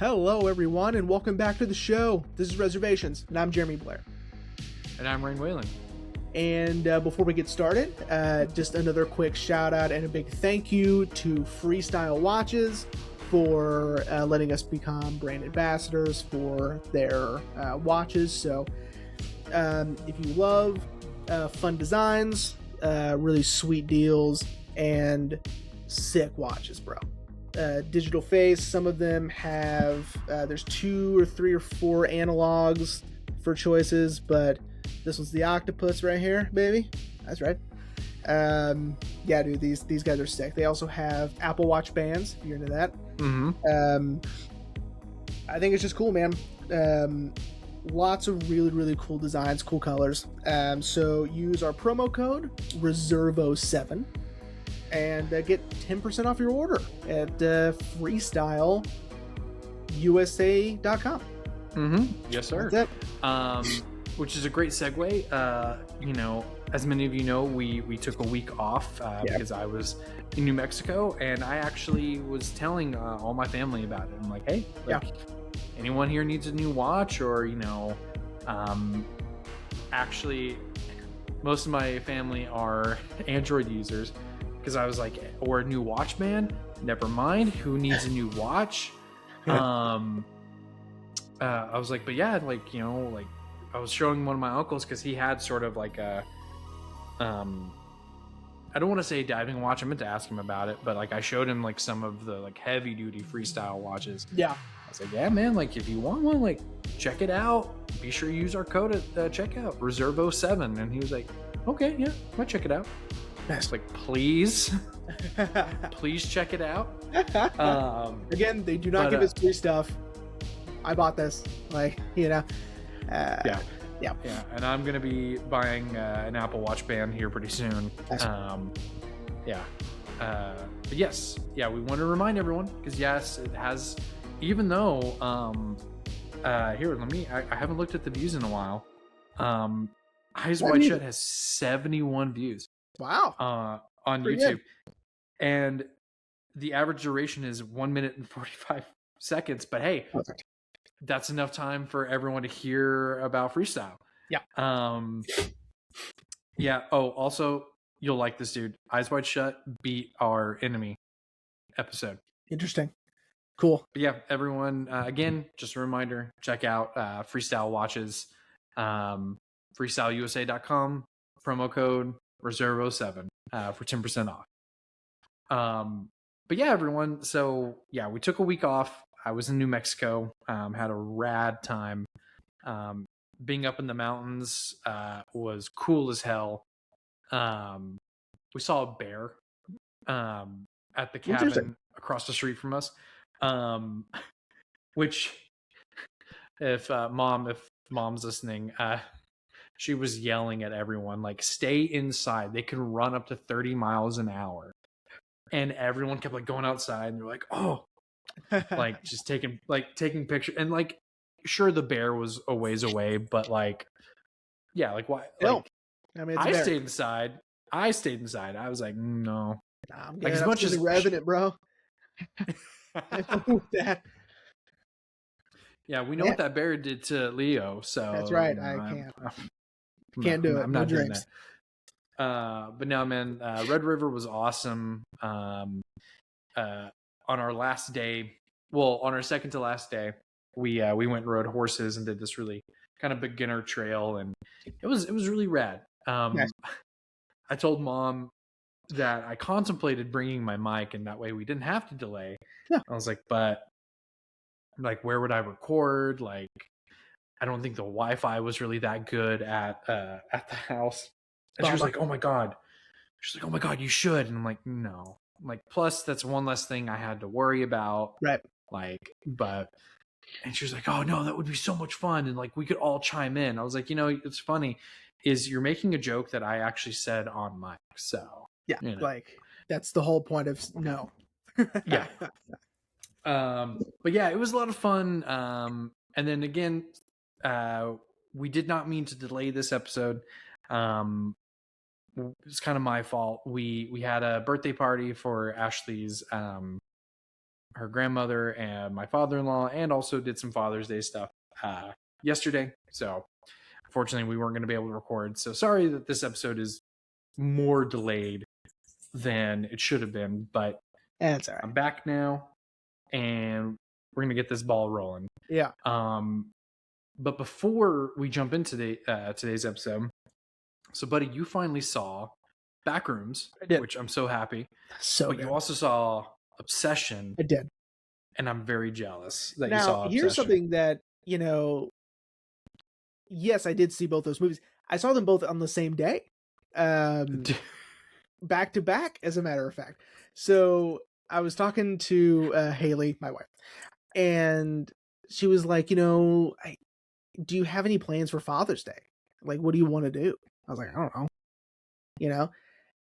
Hello, everyone, and welcome back to the show. This is Reservations, and I'm Jeremy Blair. And I'm Rain Whalen. And before we get started, just another quick shout out and a big thank you to Freestyle Watches for letting us become brand ambassadors for their watches. So if you love fun designs, really sweet deals, and sick watches, bro. Digital face, some of them have there's 2 or 3 or 4 analogs for choices, but this one's the octopus right here, baby. That's right. Yeah, dude, these guys are sick. They also have Apple Watch bands, if you're into that. I think it's just cool, man. Lots of really cool designs, cool colors. So use our promo code Reservos7 and get 10% off your order at freestyleusa.com. Yes, sir. That's it. Which is a great segue. As many of you know, we took a week off because I was in New Mexico, and I actually was telling all my family about it. I'm like, hey, anyone here needs a new watch, or actually, most of my family are Android users, because I was like, or a new watch, man. Never mind. Who needs a new watch? I was like, but yeah, I was showing one of my uncles because he had sort of like a, I don't want to say diving watch. I meant to ask him about it, but I showed him some of the heavy duty freestyle watches. Yeah. I was like, yeah, man, if you want one, check it out. Be sure you use our code at checkout, Reservo7. And he was like, okay, yeah, I might check it out. I was like, please check it out. Again, they do not give us free stuff. I bought this, Yeah, and I'm gonna be buying an Apple Watch band here pretty soon. But yes, we want to remind everyone, because yes, it has, even though here, I haven't looked at the views in a while. Eyes Wide Shut has 71 views. Wow. On Pretty YouTube. Good. And the average duration is 1 minute and 45 seconds, but hey, perfect. That's enough time for everyone to hear about freestyle. Yeah. Yeah. Oh, also, you'll like this, dude. Eyes Wide Shut beat our enemy episode. Interesting. Cool. But yeah, everyone, again, just a reminder, check out Freestyle Watches, freestyleusa.com, promo code Reservo7 for 10% off. But yeah, everyone. So yeah, we took a week off. I was in New Mexico, had a rad time. Being up in the mountains was cool as hell. We saw a bear at the cabin across the street from us, which if mom's listening, she was yelling at everyone, stay inside. They can run up to 30 miles an hour. And everyone kept going outside, and they're like, oh, just taking pictures. And sure, the bear was a ways away, but why? I mean, I stayed inside. I was like, no. I'm getting as much as revving it, bro. With that. Yeah, we know what that bear did to Leo. So that's right. I can't do it. I'm not doing that. But no, man, Red River was awesome. On our last day, on our second to last day, we went and rode horses and did this really kind of beginner trail, and it was really rad. Nice. I told Mom that I contemplated bringing my mic, and that way we didn't have to delay. Yeah. I was like, but where would I record? I don't think the Wi-Fi was really that good at the house. And she was like, oh my God. She's like, oh my God, you should. And I'm like, no. Plus that's one less thing I had to worry about. Right. And she was like, oh no, that would be so much fun. And we could all chime in. I was like, it's funny is you're making a joke that I actually said on mic. So yeah, that's the whole point of no. Yeah. But yeah, it was a lot of fun. And then again, we did not mean to delay this episode. It's kind of my fault. We had a birthday party for Ashley's her grandmother and my father-in-law, and also did some Father's Day stuff yesterday. So unfortunately, we weren't going to be able to record. So sorry that this episode is more delayed than it should have been, but That's all right. I'm back now, and we're going to get this ball rolling. Yeah. But before we jump into today's episode, so buddy, you finally saw Backrooms, which I'm so happy. So but good. you also saw Obsession. I did. And I'm very jealous that now, you saw Obsession. Here's something that, yes, I did see both those movies. I saw them both on the same day. Back to back, as a matter of fact. So I was talking to Haley, my wife, and she was like, do you have any plans for Father's Day? Like, what do you want to do? I was like, I don't know.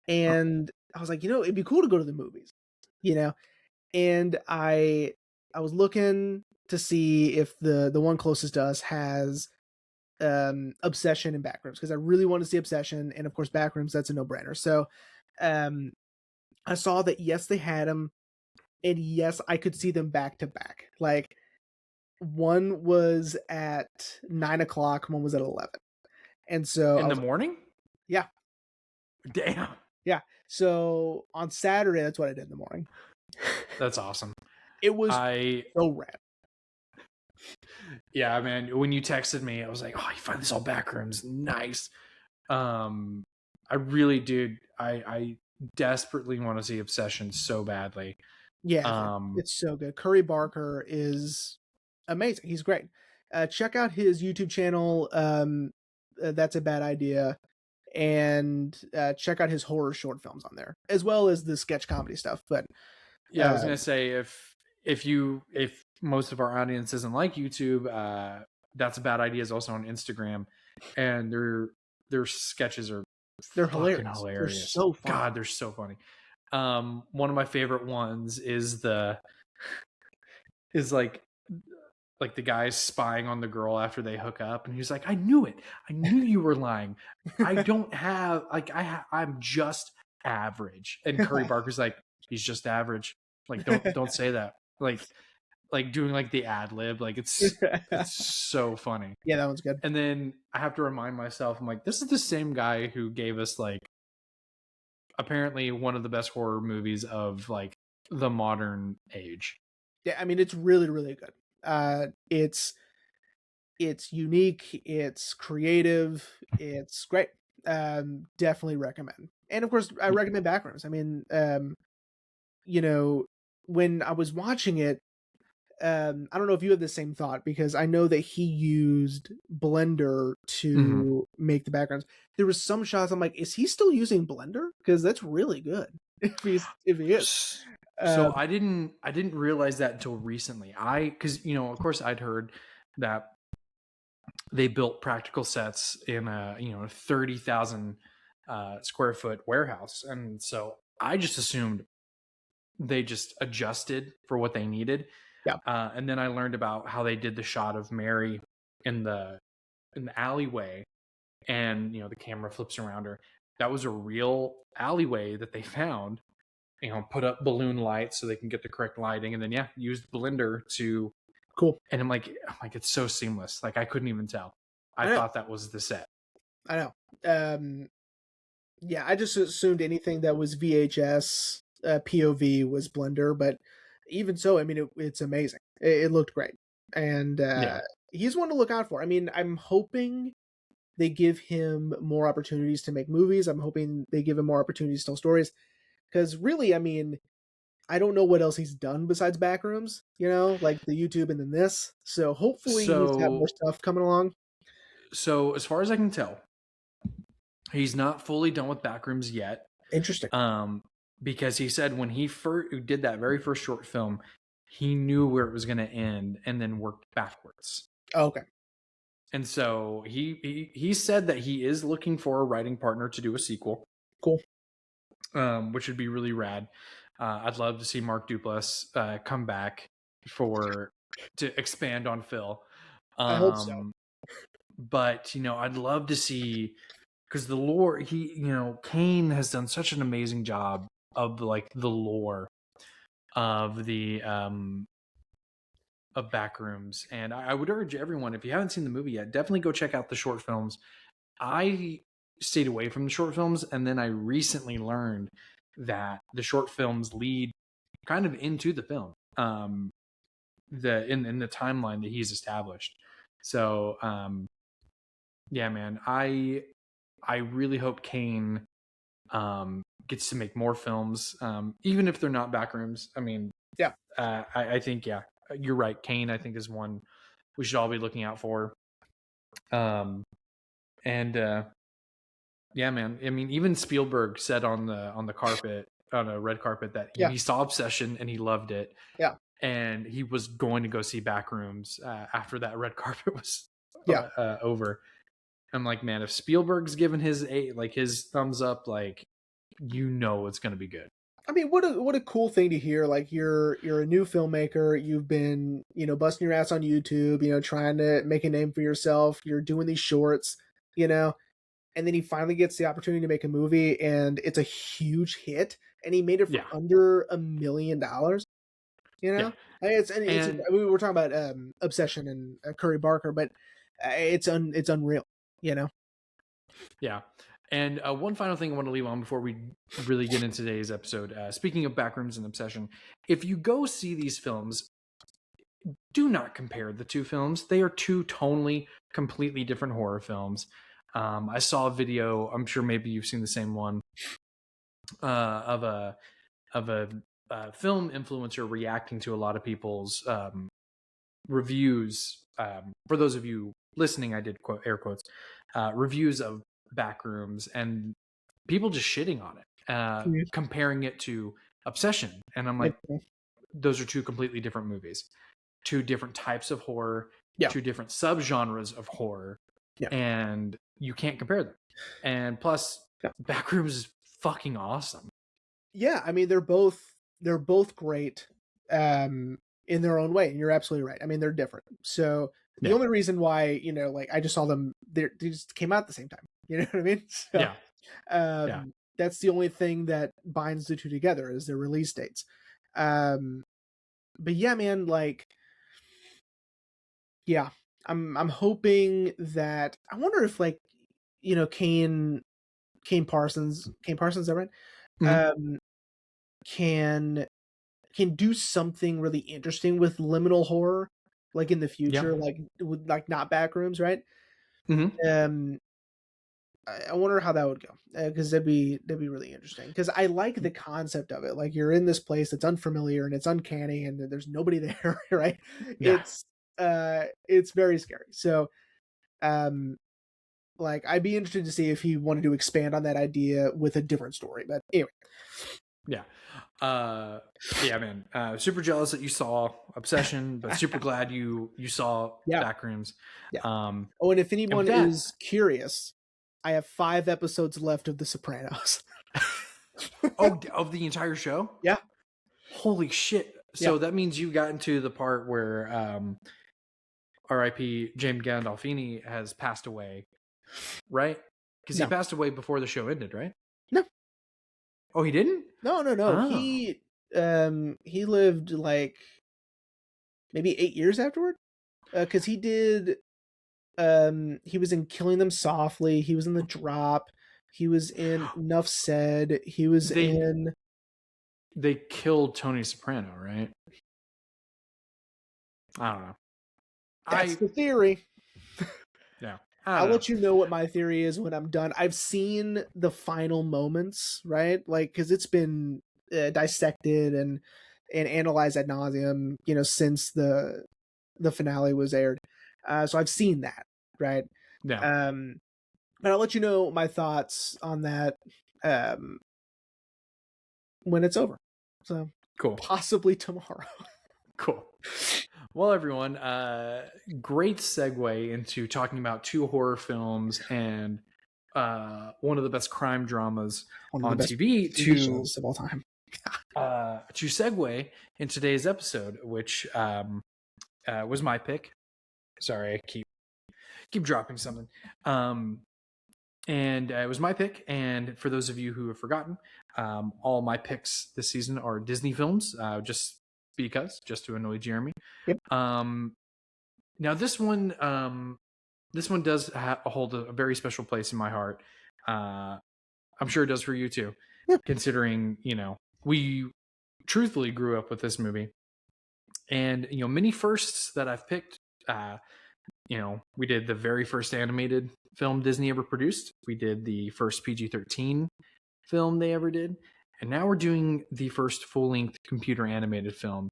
And I was like, it'd be cool to go to the movies, and I was looking to see if the one closest to us has Obsession and Backrooms, because I really want to see Obsession, and of course Backrooms, that's a no-brainer. So I saw that, yes, they had them, and yes, I could see them back to back. Like, one was at 9:00, one was at 11, and so in the morning. Yeah. Damn. Yeah. So on Saturday, that's what I did in the morning. That's awesome. It was so rad. Yeah, man. When you texted me, I was like, "Oh, you finally saw Backrooms. Nice." I really do. I desperately want to see Obsession so badly. Yeah, it's so good. Curry Barker is amazing. He's great. Check out his YouTube channel. That's a Bad Idea. And check out his horror short films on there, as well as the sketch comedy stuff. But yeah, I was gonna say, if most of our audience isn't like YouTube, That's a Bad Idea is also on Instagram, and their sketches are hilarious. They're so funny. God, they're so funny. One of my favorite ones is like the guy's spying on the girl after they hook up, and he's like, I knew it. I knew you were lying. I don't have, like, I'm just average. And Curry Barker's like, he's just average. Like, don't say that. Like doing like the ad lib. Like, it's so funny. Yeah, that one's good. And then I have to remind myself, I'm like, this is the same guy who gave us, like, apparently one of the best horror movies of, like, the modern age. Yeah, I mean, it's really, really good. It's unique, it's creative, it's great. Definitely recommend. And of course, I recommend Backrooms. I mean, when I was watching it, I don't know if you had the same thought, because I know that he used Blender to make the backgrounds. There was some shots I'm like, is he still using Blender? Because that's really good. if he is. So I didn't realize that until recently. Because of course I'd heard that they built practical sets in a 30,000 square foot warehouse, and so I just assumed they just adjusted for what they needed. Yeah. And then I learned about how they did the shot of Mary in the alleyway, and the camera flips around her. That was a real alleyway that they found. Put up balloon lights so they can get the correct lighting, and then used Blender to. Cool. And I'm like, it's so seamless. Like, I couldn't even tell. I thought that was the set. I know. Yeah, I just assumed anything that was VHS POV was Blender, but even so, I mean, it's amazing. It looked great, and he's one to look out for. I mean, I'm hoping they give him more opportunities to make movies. I'm hoping they give him more opportunities to tell stories. Because really, I mean, I don't know what else he's done besides Backrooms, like the YouTube and then this. So hopefully he's got more stuff coming along. So as far as I can tell, he's not fully done with Backrooms yet. Interesting. Because he said when he did that very first short film, he knew where it was going to end and then worked backwards. Oh, okay. And so he said that he is looking for a writing partner to do a sequel. Cool. Which would be really rad. I'd love to see Mark Duplass come back to expand on Phil. I hope so. But I'd love to see, because the lore, Kane has done such an amazing job of, like, the lore of the of Backrooms, and I would urge everyone, if you haven't seen the movie yet, definitely go check out the short films. I stayed away from the short films, and then I recently learned that the short films lead kind of into the film, in the timeline that he's established. So yeah, man, I really hope Kane gets to make more films, even if they're not Backrooms. I mean, Yeah. I think, yeah, you're right. Kane, I think, is one we should all be looking out for. And yeah, man. I mean, even Spielberg said on the carpet, on a red carpet, that Yeah. he saw Obsession and he loved it. Yeah. And he was going to go see Backrooms after that red carpet was Yeah. over. I'm like, man, if Spielberg's given his his thumbs up, like, it's gonna be good. I mean, what a cool thing to hear. Like, you're a new filmmaker. You've been, busting your ass on YouTube, trying to make a name for yourself. You're doing these shorts, and then he finally gets the opportunity to make a movie, and it's a huge hit. And he made it for under $1 million. Yeah. It's I mean, we're talking about Obsession and Curry Barker, but it's unreal. Yeah. And one final thing I want to leave on before we really get into today's episode. Speaking of Backrooms and Obsession, if you go see these films, do not compare the two films. They are two tonally completely different horror films. I saw a video, I'm sure maybe you've seen the same one, of a film influencer reacting to a lot of people's reviews. For those of you listening, I did air quotes, reviews of Backrooms, and people just shitting on it, comparing it to Obsession. And I'm like, those are two completely different movies, two different types of horror, two different subgenres of horror, and you can't compare them. And plus, Backrooms is fucking awesome. Yeah, I mean, they're both great in their own way, and you're absolutely right. I mean, they're different. So the only reason why, I just saw them, they just came out at the same time. You know what I mean? So, that's the only thing that binds the two together, is their release dates. But yeah, man, like, yeah, I'm hoping that, I wonder if, like, Kane Parsons, is that right? Mm-hmm. Can do something really interesting with liminal horror, like in the future, like with, like, not Backrooms, right? Mm-hmm. I wonder how that would go, because that'd be really interesting. Because I like the concept of it. Like, you're in this place that's unfamiliar and it's uncanny, and there's nobody there, right? Yeah. It's very scary. So, like, I'd be interested to see if he wanted to expand on that idea with a different story. But anyway. Yeah. Yeah, man. Super jealous that you saw Obsession, but super glad you saw Backrooms. Yeah. And if anyone is curious, I have 5 episodes left of The Sopranos. Of the entire show? Yeah. Holy shit. So that means you got into the part where R.I.P. James Gandolfini has passed away, right? Because he passed away before the show ended, right? No. Oh, he didn't? No. Oh. He lived like maybe 8 years afterward. Because he did. He was in Killing Them Softly. He was in The Drop. He was in Enough Said. He was in. They killed Tony Soprano, right? I don't know. That's the theory. Yeah. I'll let you know what my theory is when I'm done. I've seen the final moments, right? Like, because it's been dissected and analyzed ad nauseum, since the finale was aired. So I've seen that, right? Yeah. But I'll let you know my thoughts on that when it's over. So cool. Possibly tomorrow. Cool. Well, everyone, great segue into talking about 2 horror films and one of the best crime dramas on TV shows of all time. To segue in today's episode, which was my pick. Sorry, I keep dropping something. And it was my pick. And for those of you who have forgotten, all my picks this season are Disney films, just to annoy Jeremy. Yep. Now this one does hold a very special place in my heart. I'm sure it does for you too, Yeah. considering we truthfully grew up with this movie, and many firsts that I've picked. We did the very first animated film Disney ever produced. We did the first PG-13 film they ever did, and now we're doing the first full-length computer animated film.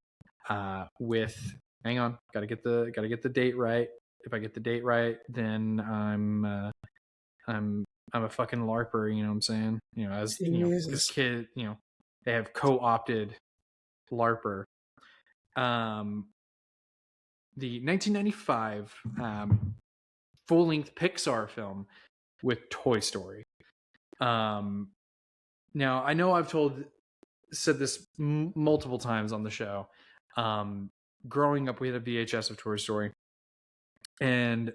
With hang on, gotta get the date right. If I get the date right, then I'm a fucking LARPer. You know what I'm saying? As this kid, they have co-opted LARPer. The 1995 full-length Pixar film with Toy Story. Now I know I've said this multiple times on the show. Growing up, we had a VHS of Toy Story, and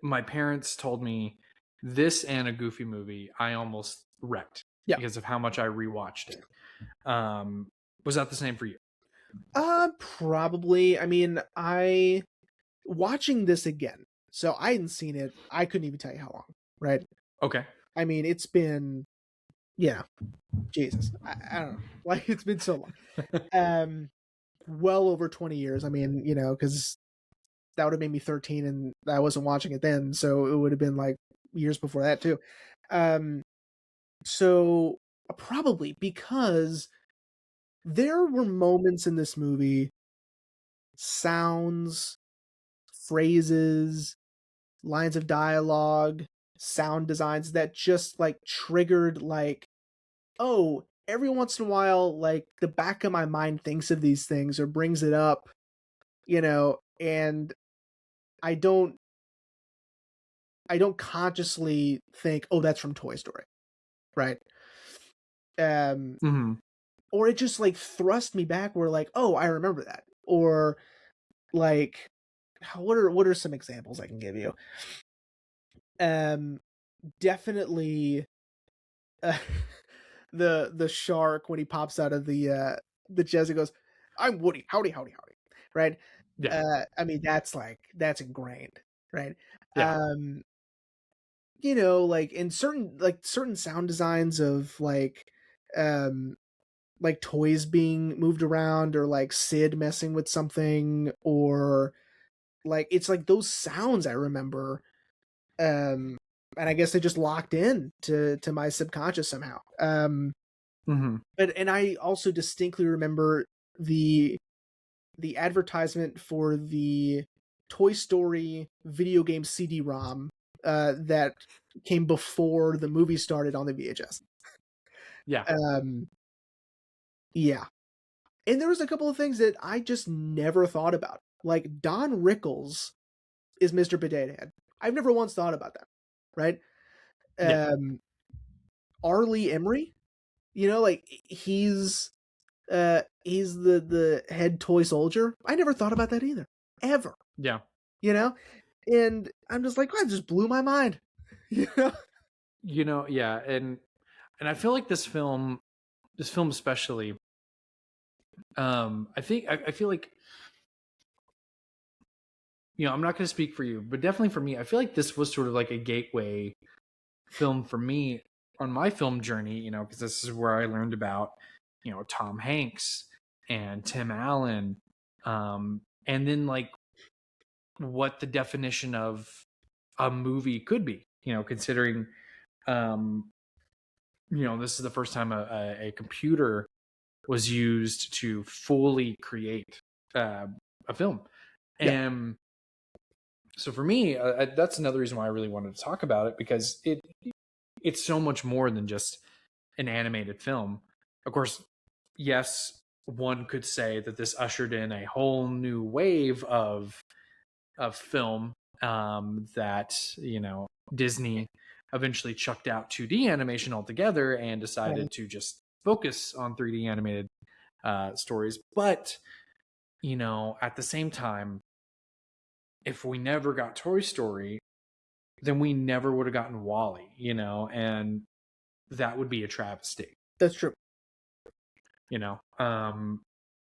my parents told me this and a Goofy movie I almost wrecked because of how much I rewatched it. Was that the same for you? Probably. I mean, watching this again. So I hadn't seen it. I couldn't even tell you how long, right? Okay. I mean, it's been, Jesus. I don't know. Like, it's been so long. Well over 20 years. I mean, because that would have made me 13 and I wasn't watching it then. So it would have been like years before that too. So probably because there were moments in this movie, sounds, phrases, lines of dialogue, sound designs that just like triggered like, oh, every once in a while, like the back of my mind thinks of these things or brings it up, and I don't consciously think, oh, that's from Toy Story, right? Or it just like thrust me back where like, oh, I remember that. Or like, what are some examples I can give you? Definitely the shark when he pops out of the chest and goes, I'm Woody, howdy, howdy, howdy. Right? Yeah. I mean, that's ingrained, right? Yeah. Like in certain sound designs of like toys being moved around or like Sid messing with something, or like it's like those sounds I remember, and I guess they just locked in to my subconscious somehow. But I also distinctly remember the advertisement for the Toy Story video game CD-ROM that came before the movie started on the VHS. Yeah. Yeah. And there was a couple of things that I just never thought about. Like Don Rickles is Mr. Potato Head. I've never once thought about that. Right? Arlie Emery, like he's the head toy soldier. I never thought about that either. Ever. Yeah. And I'm just like, that just blew my mind. Yeah, and I feel like this film especially, I feel like, I'm not going to speak for you, but definitely for me, I feel like this was sort of like a gateway film for me on my film journey, because this is where I learned about, Tom Hanks and Tim Allen, and then like what the definition of a movie could be, considering, this is the first time a computer was used to fully create a film. Yeah. And so for me, that's another reason why I really wanted to talk about it, because it's so much more than just an animated film. Of course, yes, one could say that this ushered in a whole new wave of film that Disney eventually chucked out 2D animation altogether and decided to just focus on 3D animated stories. But at the same time, if we never got Toy Story, then we never would have gotten Wally, you know, and that would be a travesty, That's true. you know.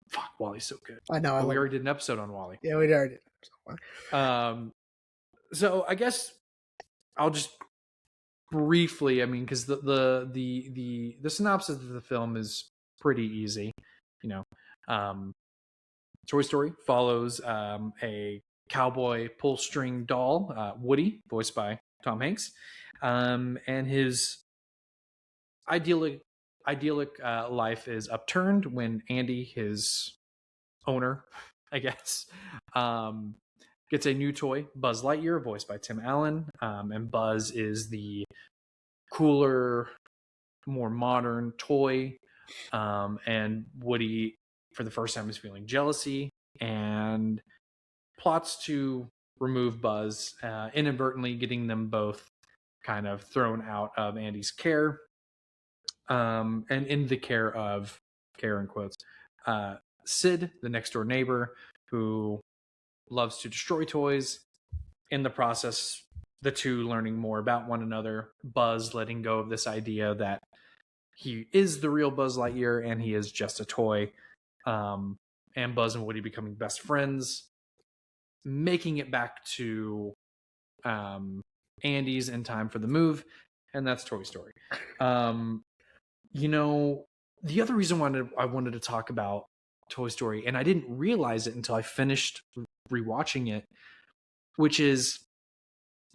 Fuck, Wally's so good. I know. But we already did an episode on Wally. Yeah, we already did. So I guess I'll just briefly, I mean, because the synopsis of the film is pretty easy, you know. Toy Story follows a cowboy pull string doll, Woody, voiced by Tom Hanks, and his idyllic life is upturned when Andy, his owner, I guess, gets a new toy, Buzz Lightyear, voiced by Tim Allen, and Buzz is the cooler, more modern toy, and Woody, for the first time, is feeling jealousy and plots to remove Buzz, inadvertently getting them both kind of thrown out of Andy's care, and in the care of, care in quotes, Sid, the next door neighbor, who loves to destroy toys. In the process, the two learning more about one another, Buzz letting go of this idea that he is the real Buzz Lightyear and he is just a toy, and Buzz and Woody becoming best friends, making it back to Andy's in time for the move, and that's Toy Story. You know, the other reason I wanted to talk about Toy Story, and I didn't realize it until I finished rewatching it, which is,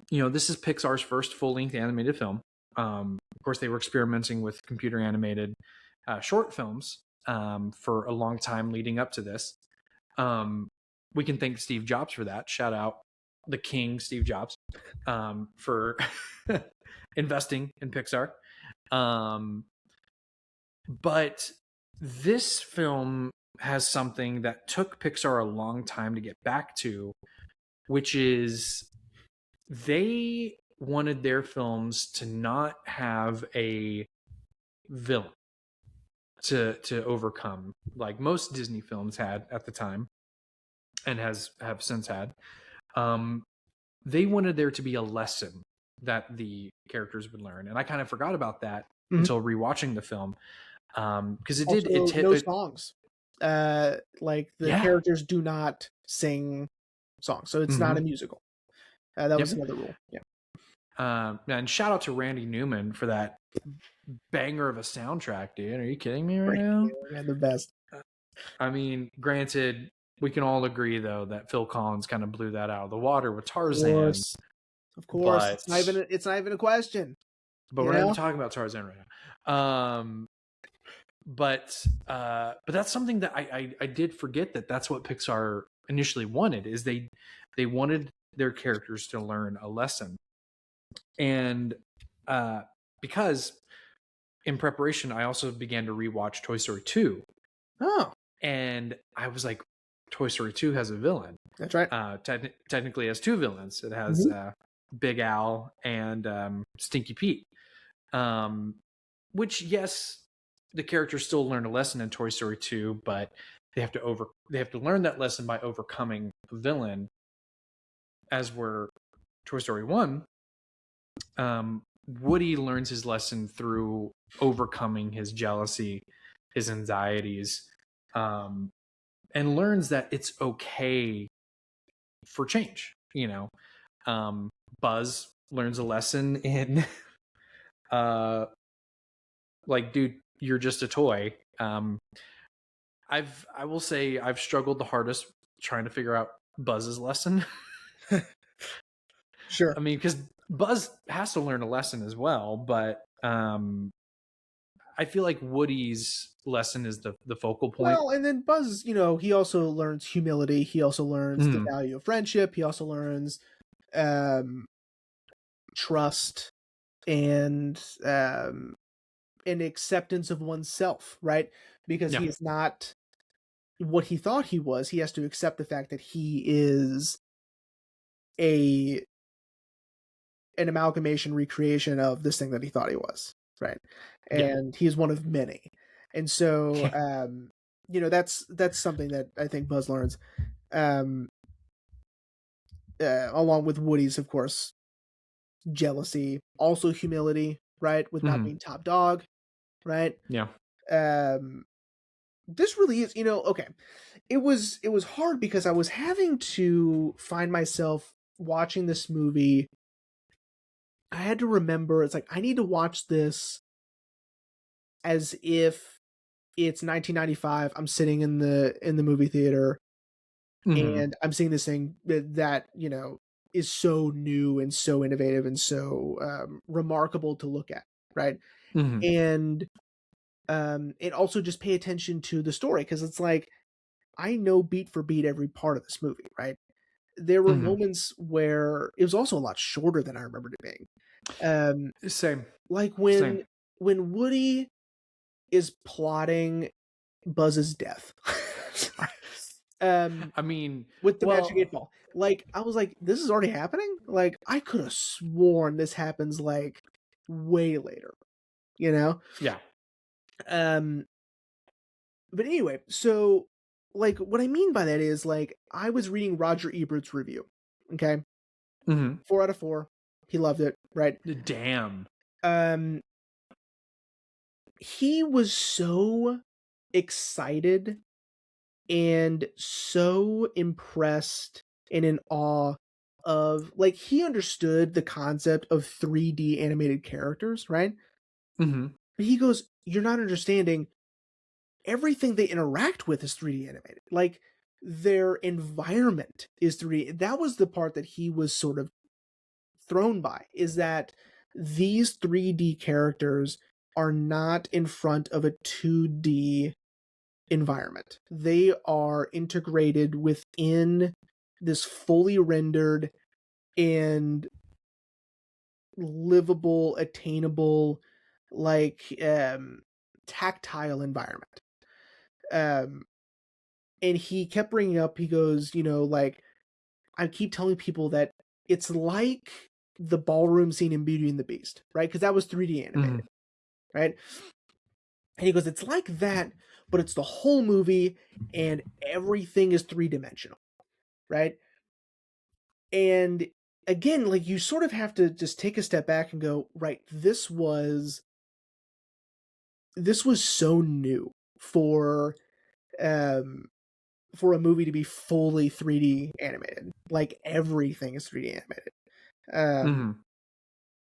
you know, this is Pixar's first full-length animated film. Of course, they were experimenting with computer animated short films for a long time leading up to this. We can thank Steve Jobs for that. Shout out the king, Steve Jobs, for investing in Pixar. But this film has something that took Pixar a long time to get back to, which is they wanted their films to not have a villain to overcome, like most Disney films had at the time and have since had. They wanted there to be a lesson that the characters would learn, and I kind of forgot about that until rewatching the film, because it did. No songs. Like the characters do not sing songs, so it's not a musical. That was another rule. Yeah. And shout out to Randy Newman for that banger of a soundtrack, dude. Are you kidding me right now? Yeah, the best. I mean, granted, we can all agree though that Phil Collins kind of blew that out of the water with Tarzan. Of course. It's not even a question. But we're not even talking about Tarzan right now. But that's something that I did forget, that's what Pixar initially wanted, is they wanted their characters to learn a lesson. And because in preparation, I also began to rewatch Toy Story 2. Oh. And I was like, Toy Story 2 has a villain. That's right. Technically it has two villains. It has Big Al and Stinky Pete. Which, yes, the characters still learn a lesson in Toy Story 2, but they have to learn that lesson by overcoming a villain. As were Toy Story 1, Woody learns his lesson through overcoming his jealousy, his anxieties, and learns that it's okay for change. You know, Buzz learns a lesson in, like, dude, you're just a toy. I will say I've struggled the hardest trying to figure out Buzz's lesson. Sure. I mean, because Buzz has to learn a lesson as well, but I feel like Woody's lesson is the focal point. Well, and then Buzz, you know, he also learns humility. He also learns the value of friendship. He also learns trust and acceptance of oneself, right? Because he is not what he thought he was. He has to accept the fact that he is an amalgamation, recreation of this thing that he thought he was, right? And he's one of many. And so, you know, that's something that I think Buzz learns, along with Woody's, of course, jealousy, also humility, right? With not Mm-hmm. being top dog, right? Yeah. Um, this really is, okay. It was hard because I was having to find myself watching this movie. I had to remember, it's like I need to watch this as if it's 1995. I'm sitting in the movie theater Mm-hmm. and I'm seeing this thing that is so new and so innovative and so remarkable to look at, right? Mm-hmm. And also just pay attention to the story, because it's like I know beat for beat every part of this movie, right? There were Mm-hmm. moments where it was also a lot shorter than I remembered it being. Um, Same. like Same. when Woody is plotting Buzz's death. um, I mean, with the magic well, 8 ball. Like, I was like, this is already happening? Like, I could have sworn this happens like way later, you know? yeah. Um, but anyway, so like what I mean by that is like I was reading Roger Ebert's review. Okay. Mm-hmm. 4 out of 4. He loved it, right? Damn. Um, he was so excited and so impressed and in awe of, like, he understood the concept of 3D animated characters, right? Mm-hmm. But he goes, "You're not understanding. Everything they interact with is 3D animated. Like, their environment is 3D." That was the part that he was sort of thrown by, is that these 3D characters are not in front of a 2D environment. They are integrated within this fully rendered and livable, attainable, like tactile environment. Um, and he kept bringing up, he goes, like, I keep telling people that it's like the ballroom scene in Beauty and the Beast, right? Because that was 3D Mm-hmm. animated, right? And he goes, it's like that, but it's the whole movie and everything is three-dimensional, right? And again, like, you sort of have to just take a step back and go, right, this was so new for um for a movie to be fully 3D animated. Like, everything is 3D animated. Um Mm-hmm.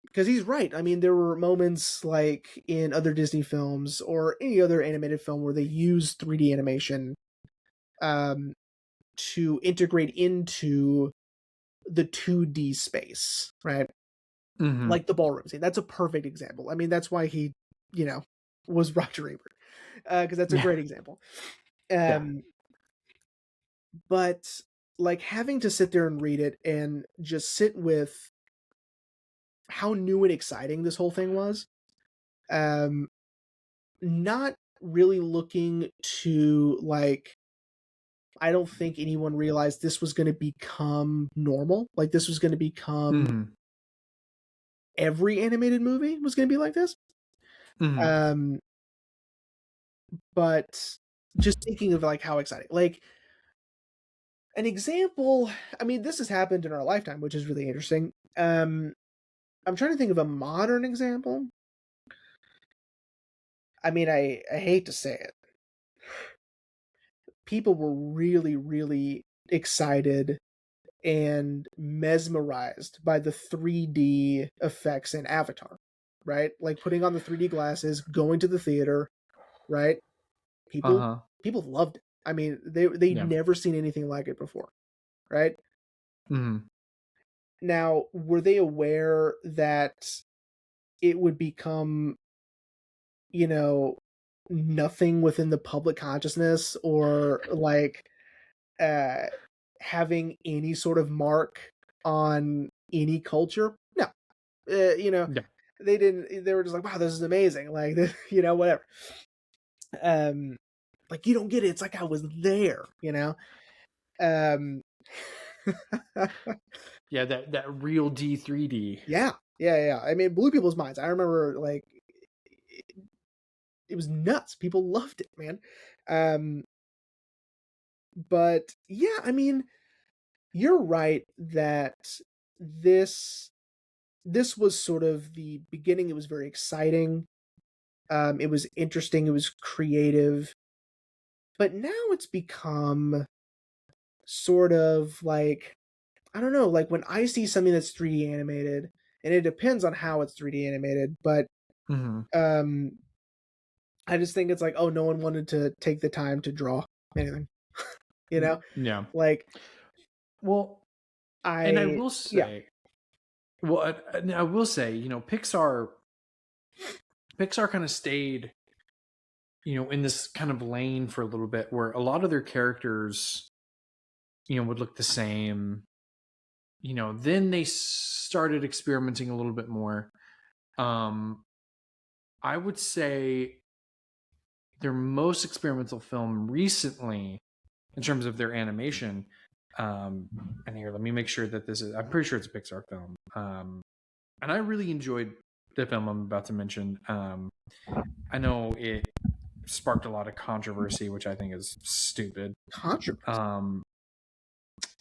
because he's right. I mean, there were moments like in other Disney films or any other animated film where they use 3D animation um to integrate into the 2D space, right? Mm-hmm. Like the ballroom scene. That's a perfect example. I mean, that's why he, you know, was Roger Ebert, because that's a Yeah. great example. Yeah. Um, but like having to sit there and read it and just sit with how new and exciting this whole thing was. Um, not really looking to, like, I don't think anyone realized this was going to become normal. Like, this was going to become, Mm-hmm. every animated movie was going to be like this. Mm-hmm. Um, but just thinking of like how exciting, like, an example. I mean, this has happened in our lifetime, which is really interesting. I'm trying to think of a modern example. I mean, I hate to say it. People were really, really excited and mesmerized by the 3D effects in Avatar, right? Like putting on the 3D glasses, going to the theater, right? People Uh-huh. people loved it. I mean, they'd Yeah. never seen anything like it before, right? Mm-hmm. Now, were they aware that it would become, you know, nothing within the public consciousness, or like uh having any sort of mark on any culture? No. You know, Yeah. they didn't. They were just like, wow, this is amazing, like, whatever. um like, you don't get it, it's like I was there, um Yeah, that real D3D. yeah, yeah. I mean, it blew people's minds. I remember, like, it was nuts. People loved it, man. Um, but yeah, I mean, you're right that this this was sort of the beginning. It was very exciting. It was interesting. It was creative. But now it's become sort of like, I don't know, like when I see something that's 3D animated, and it depends on how it's 3D animated, but Mm-hmm. um I just think it's like, oh, no one wanted to take the time to draw anything, you know? Yeah. Like Well, and I I will yeah, say, well, I will say, Pixar kind of stayed, in this kind of lane for a little bit where a lot of their characters, would look the same. Then they started experimenting a little bit more. Um, I would say their most experimental film recently, in terms of their animation, and here, let me make sure that this is, I'm pretty sure it's a Pixar film. And I really enjoyed the film I'm about to mention. I know it sparked a lot of controversy, which I think is stupid. controversy. Um,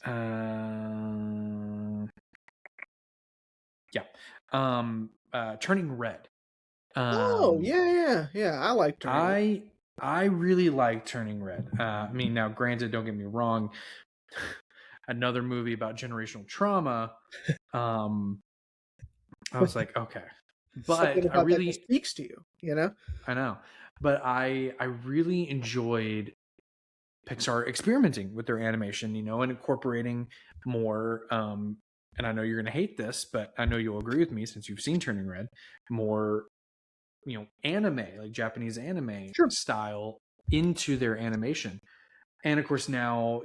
uh, yeah. Turning Red. Oh, Um, yeah. I like Turning Red. I really like Turning Red. I mean, now, granted, don't get me wrong. Another movie about generational trauma. Um, I was like, okay, Something but about that just speaks to you, you know? I know, but I really enjoyed Pixar experimenting with their animation, and incorporating more. And I know you're going to hate this, but I know you'll agree with me since you've seen Turning Red. More, anime, like Japanese anime Sure. style into their animation. And of course, now,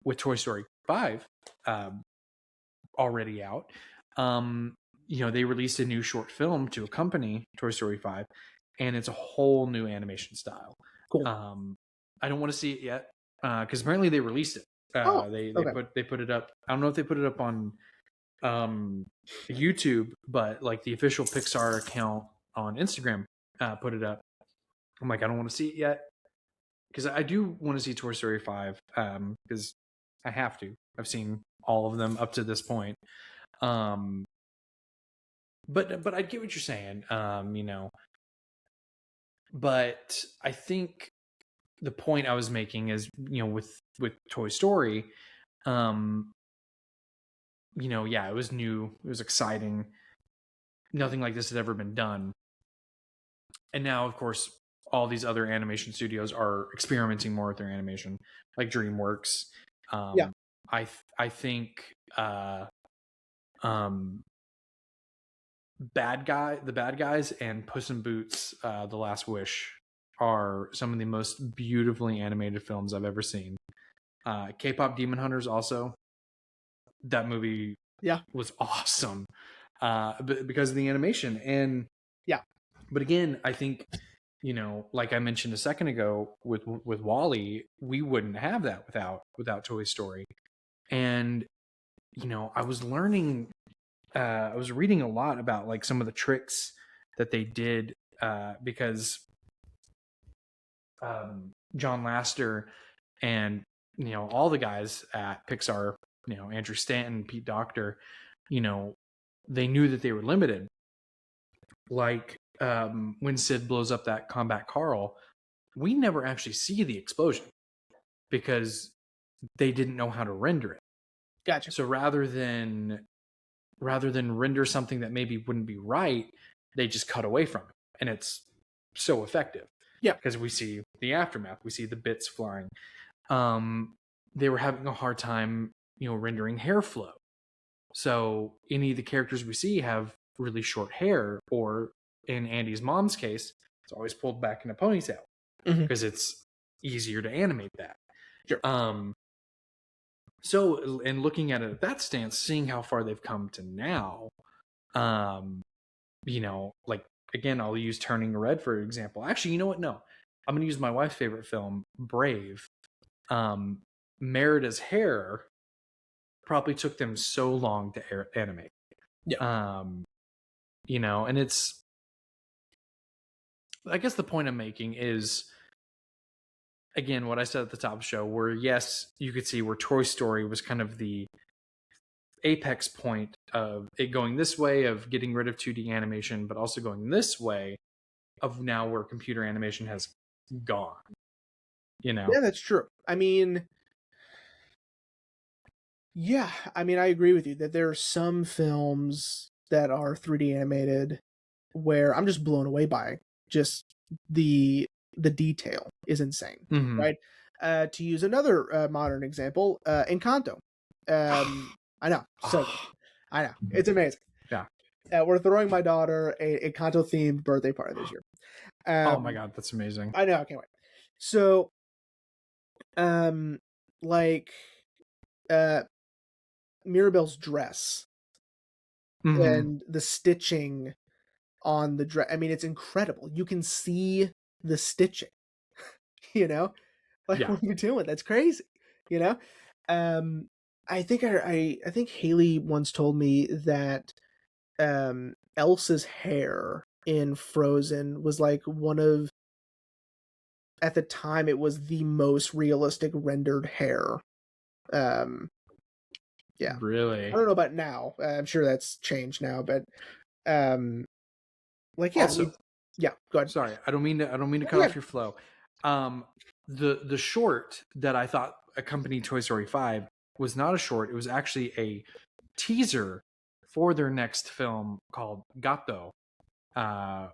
with Toy Story 5 um, already out, they released a new short film to accompany Toy Story 5, and it's a whole new animation style. Cool. Um, I don't want to see it yet because apparently they released it. Oh, They okay. put it up. I don't know if they put it up on YouTube, but like the official Pixar account on Instagram put it up. I'm like, I don't want to see it yet because I do want to see Toy Story 5 because I have to. I've seen all of them up to this point. Um, but I get what you're saying. But I think the point I was making is, with Toy Story, um, yeah, it was new, it was exciting. Nothing like this had ever been done. And now, of course, all these other animation studios are experimenting more with their animation, like DreamWorks. Yeah. I think um, the bad guys, and Puss in Boots: The Last Wish are some of the most beautifully animated films I've ever seen. K-pop Demon Hunters also. That movie Yeah. was awesome because of the animation. And Yeah. but again, I think like I mentioned a second ago with Wally, we wouldn't have that without Toy Story. And I was learning, I was reading a lot about like some of the tricks that they did because John Lasseter and all the guys at Pixar, Andrew Stanton, Pete Docter, they knew that they were limited. Like when Sid blows up that Combat Carl, we never actually see the explosion because they didn't know how to render it. Gotcha. So rather than render something that maybe wouldn't be right, they just cut away from it, and it's so effective. Yeah. Because we see the aftermath, we see the bits flying. They were having a hard time, rendering hair flow. So any of the characters we see have really short hair, or in Andy's mom's case, it's always pulled back in a ponytail because it's easier to animate that. Sure. So, and looking at it at that stance, seeing how far they've come to now, like again, I'll use Turning Red for example. Actually, you know what? No, I'm going to use my wife's favorite film, Brave. Merida's hair probably took them so long to animate. Yeah. And it's, I guess the point I'm making is, again, what I said at the top of the show, where yes, you could see where Toy Story was kind of the apex point of it going this way, of getting rid of 2D animation, but also going this way of now where computer animation has gone. Yeah, that's true. I mean, yeah, I mean, I agree with you that there are some films that are 3D animated where I'm just blown away by just the detail is insane, Mm-hmm. right? To use another modern example, Encanto. I know, so good. I know, it's amazing. Yeah. We're throwing my daughter a Encanto themed birthday party this year. Oh my god, that's amazing. I know, I can't wait. So, um, like, uh, Mirabelle's dress Mm-hmm. and the stitching on the dress. I mean, it's incredible. You can see the stitching, you know? Like, Yeah. what are you doing? That's crazy, you know? Um, I think I think Haley once told me that Elsa's hair in Frozen was like one of, at the time it was the most realistic rendered hair. Um, yeah. I Really. don't know about now. I'm sure that's changed now, but um, like yeah, I Also, mean, yeah. Go ahead. sorry, I don't mean to cut Yeah, off your flow. Um, the short that I thought accompanied Toy Story 5 was not a short. It was actually a teaser for their next film called Gatto, uh,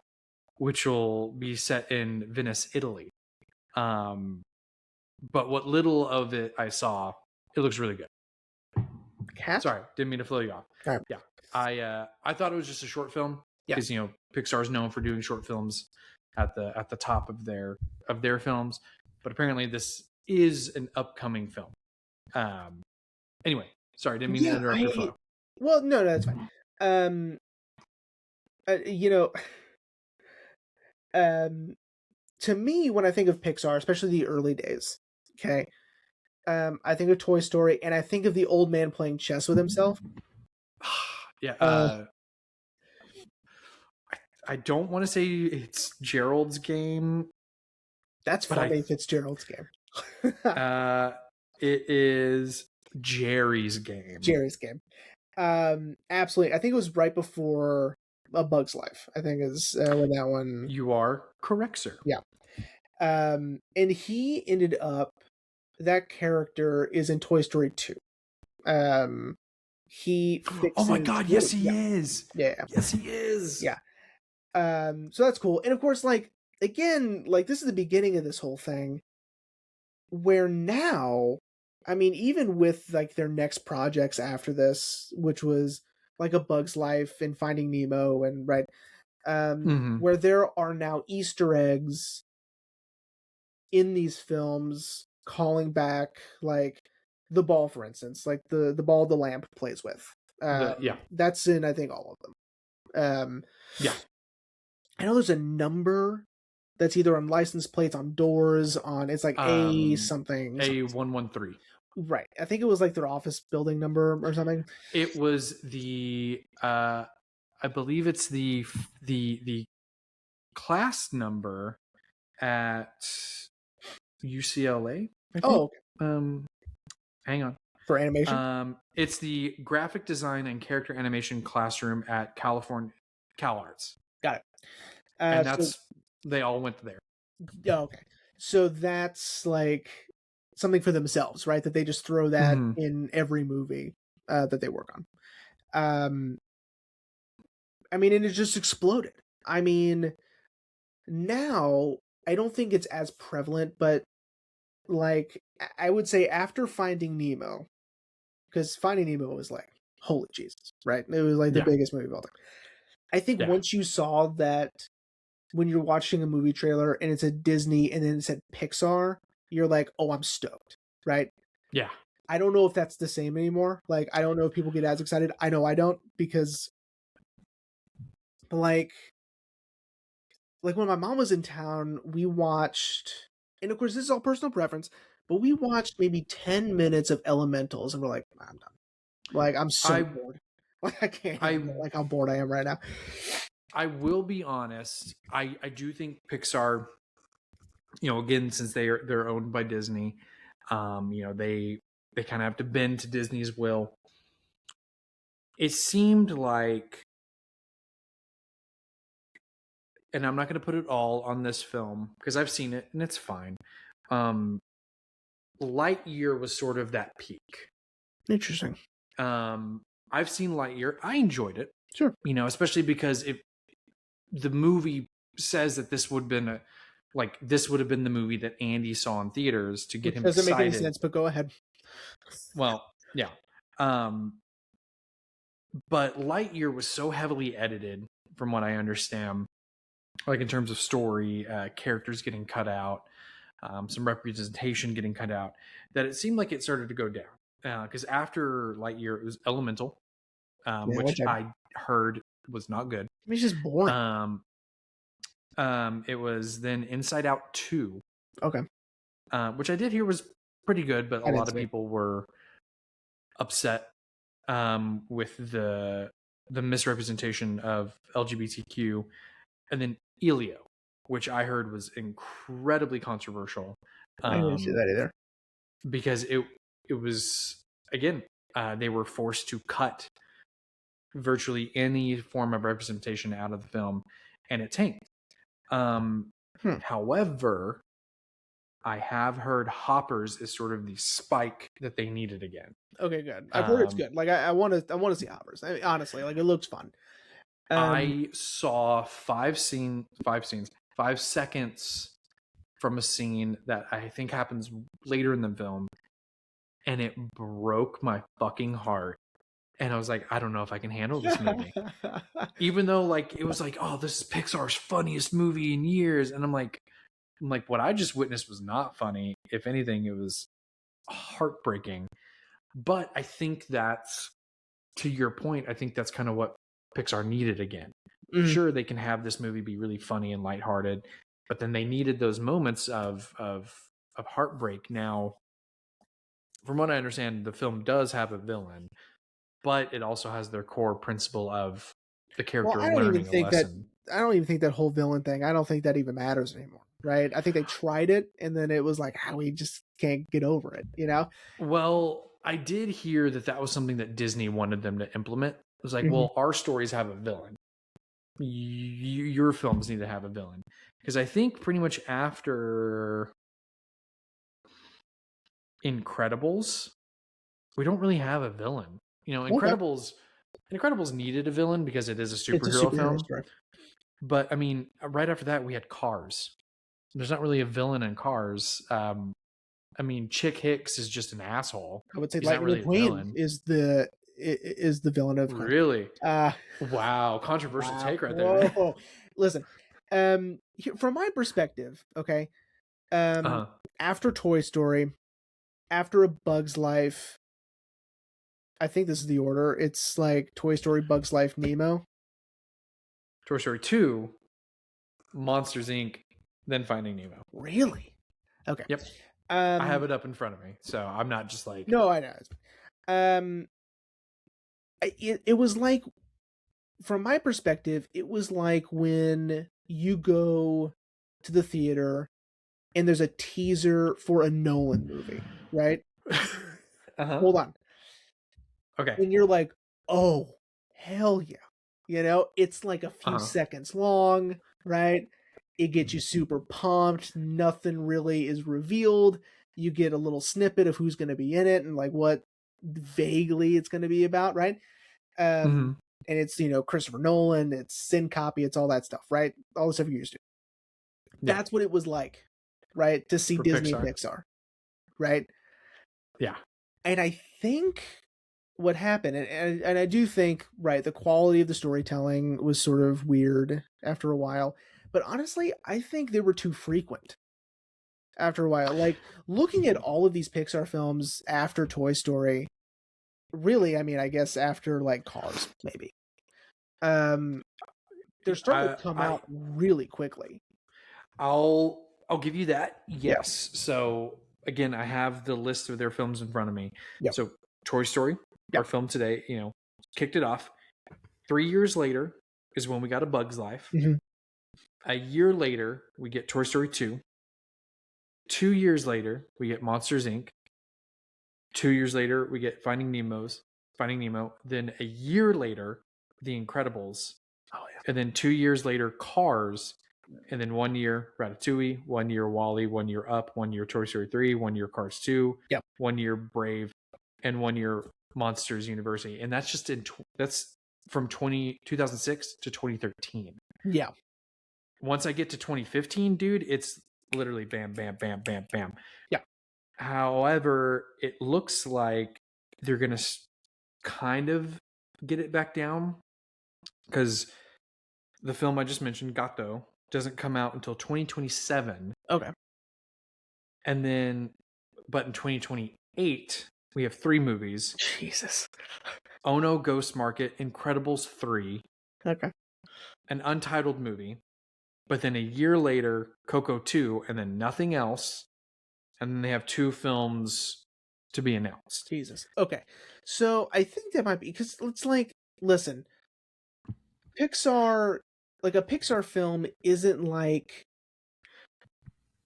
which will be set in Venice, Italy. Um, but what little of it I saw, it looks really good. cat. Sorry, didn't mean to flow you off. All right. Yeah, I thought it was just a short film Yeah. because Pixar's known for doing short films at the top of their films, but apparently this is an upcoming film. Anyway, sorry, didn't mean to Yeah. interrupt your flow. Well, no, that's fine. Um, you know, um, to me, when I think of Pixar, especially the early days, okay, I think of Toy Story, and I think of the old man playing chess with himself. Yeah, Uh, I don't want to say it's Gerald's game, that's but funny. Fitzgerald's game. it is Jerry's game. Jerry's game. Absolutely. I think it was right before A Bug's Life. I think is when that one. You are correct, sir. Yeah. And he ended up. That character is in Toy Story 2. He fixes. Oh my god! Yes, he yeah. is. Yeah. Yes, he is. Yeah. So that's cool. And of course, like again, like this is the beginning of this whole thing. Where now, I mean, even with like their next projects after this, which was like A Bug's Life and Finding Nemo, and right, where there are now Easter eggs in these films calling back like the ball, for instance, like the ball the lamp plays with. Yeah, that's in I think all of them. Yeah, I know there's a number that's either on license plates, on doors, on it's like A something. A113. Right. I think it was like their office building number or something. It was the I believe it's the class number at UCLA. I think. Oh, okay. Hang on. For animation? It's the graphic design and character animation classroom at California Cal Arts. Got it. And that's they all went there. Yeah, okay. So that's like something for themselves, right? That they just throw that in every movie that they work on. I mean, and it just exploded. I mean, now I don't think it's as prevalent, but like I would say after Finding Nemo, because Finding Nemo was like, holy Jesus, right? It was like the biggest movie of all time. I think once you saw that, when you're watching a movie trailer and it's a Disney and then it said Pixar, you're like, oh, I'm stoked, right? Yeah. I don't know if that's the same anymore. Like, I don't know if people get as excited. I know I don't, because like when my mom was in town, we watched, and of course this is all personal preference, but we watched maybe 10 minutes of Elementals and we're like, I'm done. Like, I'm so bored. Like, I can't handle like how bored I am right now. I will be honest. I do think Pixar, again, since they're owned by Disney, they kind of have to bend to Disney's will. it seemed like, and I'm not going to put it all on this film because I've seen it and it's fine. Lightyear was sort of that peak. Interesting. I've seen Lightyear. I enjoyed it. Sure. Especially because the movie says that this would have been the movie that Andy saw in theaters to get him Doesn't excited. make any sense, but go ahead. Well, yeah. But Lightyear was so heavily edited, from what I understand, like in terms of story, characters getting cut out, some representation getting cut out, that it seemed like it started to go down. Because after Lightyear, it was Elemental, which I heard was not good. I mean, it's just boring. It was then Inside Out 2. Okay. Which I did hear was pretty good, but a lot of people were upset with the misrepresentation of LGBTQ. And then Elio, which I heard was incredibly controversial. I didn't see that either. Because it was, again, they were forced to cut virtually any form of representation out of the film, and it tanked. However, I have heard Hoppers is sort of the spike that they needed again. Okay, good. I've heard it's good. Like I want to see Hoppers. I mean, honestly, like it looks fun. I saw 5 seconds from a scene that I think happens later in the film, and it broke my fucking heart. And I was like, I don't know if I can handle this movie. Even though like it was like, oh, this is Pixar's funniest movie in years. And I'm like, what I just witnessed was not funny. If anything, it was heartbreaking. But I think that's, to your point, I think that's kind of what Pixar needed again. Sure, they can have this movie be really funny and lighthearted, but then they needed those moments of heartbreak. Now, from what I understand, the film does have a villain, but it also has their core principle of the character learning a lesson. I don't even think that whole villain thing, I don't think that even matters anymore, right? I think they tried it, and then it was like, we just can't get over it, Well, I did hear that was something that Disney wanted them to implement. It was like, well, our stories have a villain. Your films need to have a villain. Because I think pretty much after Incredibles, we don't really have a villain. Incredibles needed a villain because it is a superhero film. Story. But I mean, right after that, we had Cars. There's not really a villain in Cars. I mean, Chick Hicks is just an asshole. I would say Lightning McQueen is the villain of Cars. Really? Wow, controversial take right there. Whoa. Listen, from my perspective, okay, after Toy Story, after A Bug's Life, I think this is the order. It's like Toy Story, Bug's Life, Nemo. Toy Story 2, Monsters, Inc., then Finding Nemo. Really? Okay. Yep. I have it up in front of me, so I'm not just like... No, I know. It was like, from my perspective, it was like when you go to the theater and there's a teaser for a Nolan movie, right? Hold on. Okay. And you're like, oh, hell yeah. It's like a few seconds long, right? It gets you super pumped. Nothing really is revealed. You get a little snippet of who's going to be in it and like what vaguely it's going to be about, right? And it's, Christopher Nolan, it's Sin Copy, it's all that stuff, right? All the stuff you're used to. Yeah. That's what it was like, right? To see Disney and Pixar, right? Yeah. And I think what happened, and I do think, right, the quality of the storytelling was sort of weird after a while. But honestly, I think they were too frequent after a while. Like, looking at all of these Pixar films after Toy Story, really, I mean, I guess after, like, Cars, maybe. They're starting to come out really quickly. I'll give you that. Yes. Yeah. So, again, I have the list of their films in front of me. Yep. So, Toy Story, our film today, kicked it off. 3 years later is when we got A Bug's Life. A year later, we get Toy Story 2. 2 years later, we get Monsters, Inc. 2 years later, we get Finding Nemo's. Finding Nemo. Then a year later, The Incredibles. Oh yeah. And then 2 years later, Cars. And then 1 year, Ratatouille. 1 year, Wall-E. 1 year, Up. 1 year, Toy Story 3. 1 year, Cars 2. Yep. 1 year, Brave. And 1 year, Monsters University. And that's just that's from 2006 to 2013. Yeah. Once I get to 2015, dude, it's literally bam, bam, bam, bam, bam. Yeah. However, it looks like they're going to kind of get it back down because the film I just mentioned, Gato, doesn't come out until 2027. Okay. And then, but in 2028, we have 3 movies. Jesus. Ono Ghost Market, Incredibles 3. Okay. An untitled movie. But then a year later, Coco 2, and then nothing else. And then they have 2 films to be announced. Jesus. Okay. So I think that might be because it's like, listen, Pixar, like a Pixar film isn't like,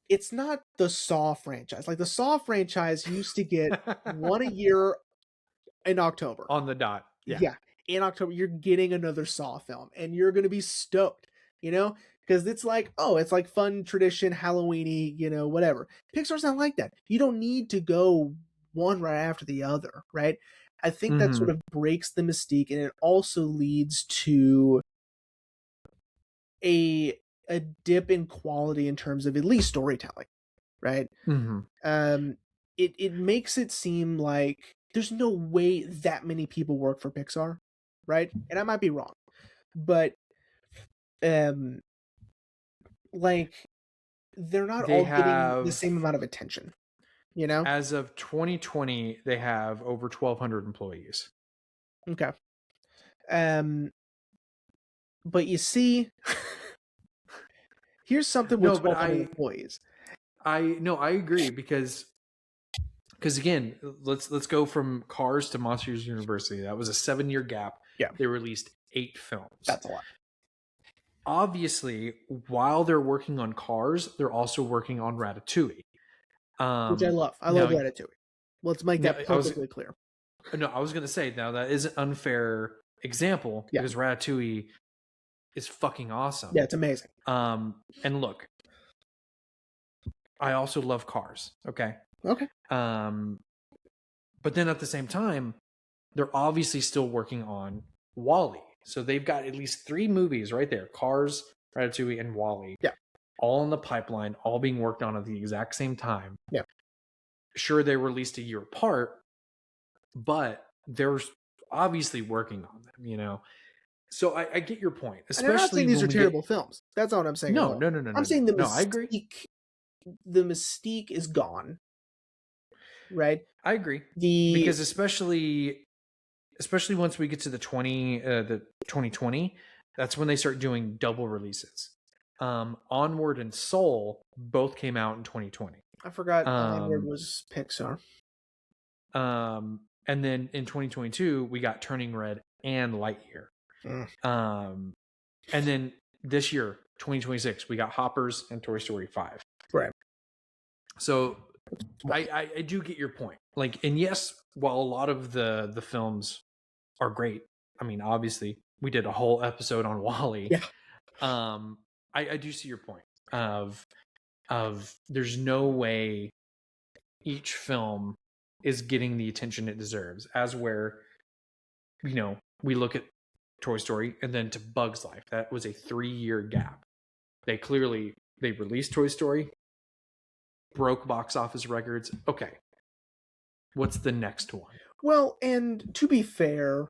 it's not the Saw franchise. Like the Saw franchise used to get one a year in October. On the dot. Yeah. In October, you're getting another Saw film and you're going to be stoked, you know? Because it's like, oh, it's like fun tradition, Halloween-y, you know, whatever. Pixar's not like that. You don't need to go one right after the other, right? I think that sort of breaks the mystique, and it also leads to a dip in quality in terms of at least storytelling, right? It makes it seem like there's no way that many people work for Pixar, right? And I might be wrong, but like they're not all getting the same amount of attention, you know? As of 2020, they have over 1,200 employees. Okay. But you see, here's something with 1,200 employees. I agree because again, let's go from Cars to Monsters University. That was a 7-year gap. Yeah. They released 8 films. That's a lot. Obviously, while they're working on Cars, they're also working on Ratatouille. Which I love. I love Ratatouille. Let's make that perfectly clear. No, I was going to say, now that is an unfair example because Ratatouille is fucking awesome. Yeah, it's amazing. And look, I also love Cars. Okay. Okay. But then at the same time, they're obviously still working on Wall-E. So they've got at least 3 movies right there: Cars, Ratatouille, and Wall-E. Yeah. All in the pipeline, all being worked on at the exact same time. Yeah. Sure, they released a year apart, but they're obviously working on them, you know? So I get your point. Especially, and I'm not saying these are terrible films. That's not what I'm saying. No. I'm saying the mystique, I agree. The mystique is gone. Right? I agree. Because especially once we get to the 2020, that's when they start doing double releases. Onward and Soul both came out in 2020. I forgot Onward was Pixar. And then in 2022 we got Turning Red and Lightyear. And then this year, 2026, we got Hoppers and Toy Story 5. Right. So I do get your point. Like, and yes, while a lot of the films are great, I mean, obviously we did a whole episode on Wall-E. Yeah. I do see your point of there's no way each film is getting the attention it deserves, as where, you know, we look at Toy Story and then to Bug's Life. That was a 3-year gap. They released Toy Story, broke box office records. Okay. What's the next one? Well, and to be fair,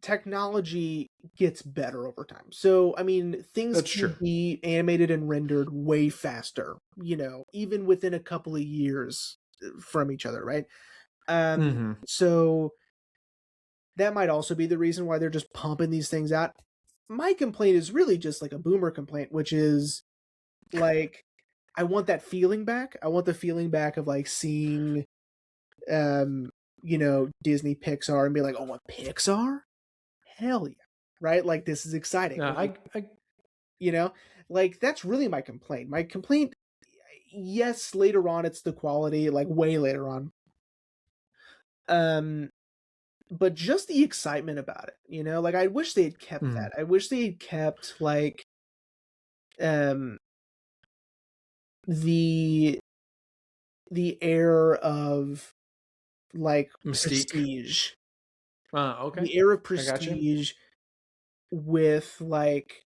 technology gets better over time. So, I mean, things can be animated and rendered way faster, you know, even within a couple of years from each other, right? So that might also be the reason why they're just pumping these things out. My complaint is really just like a boomer complaint, which is like, I want that feeling back. I want the feeling back of like seeing, you know, Disney Pixar and be like, oh, what, Pixar? Hell yeah. Right? Like, this is exciting. You know, like, that's really my complaint. My complaint, yes, later on, it's the quality, like way later on. But just the excitement about it, you know, like I wish they had kept Mm. that. I wish they had kept like um the air of like Mystique. prestige, Okay. the air of I got you. prestige with like,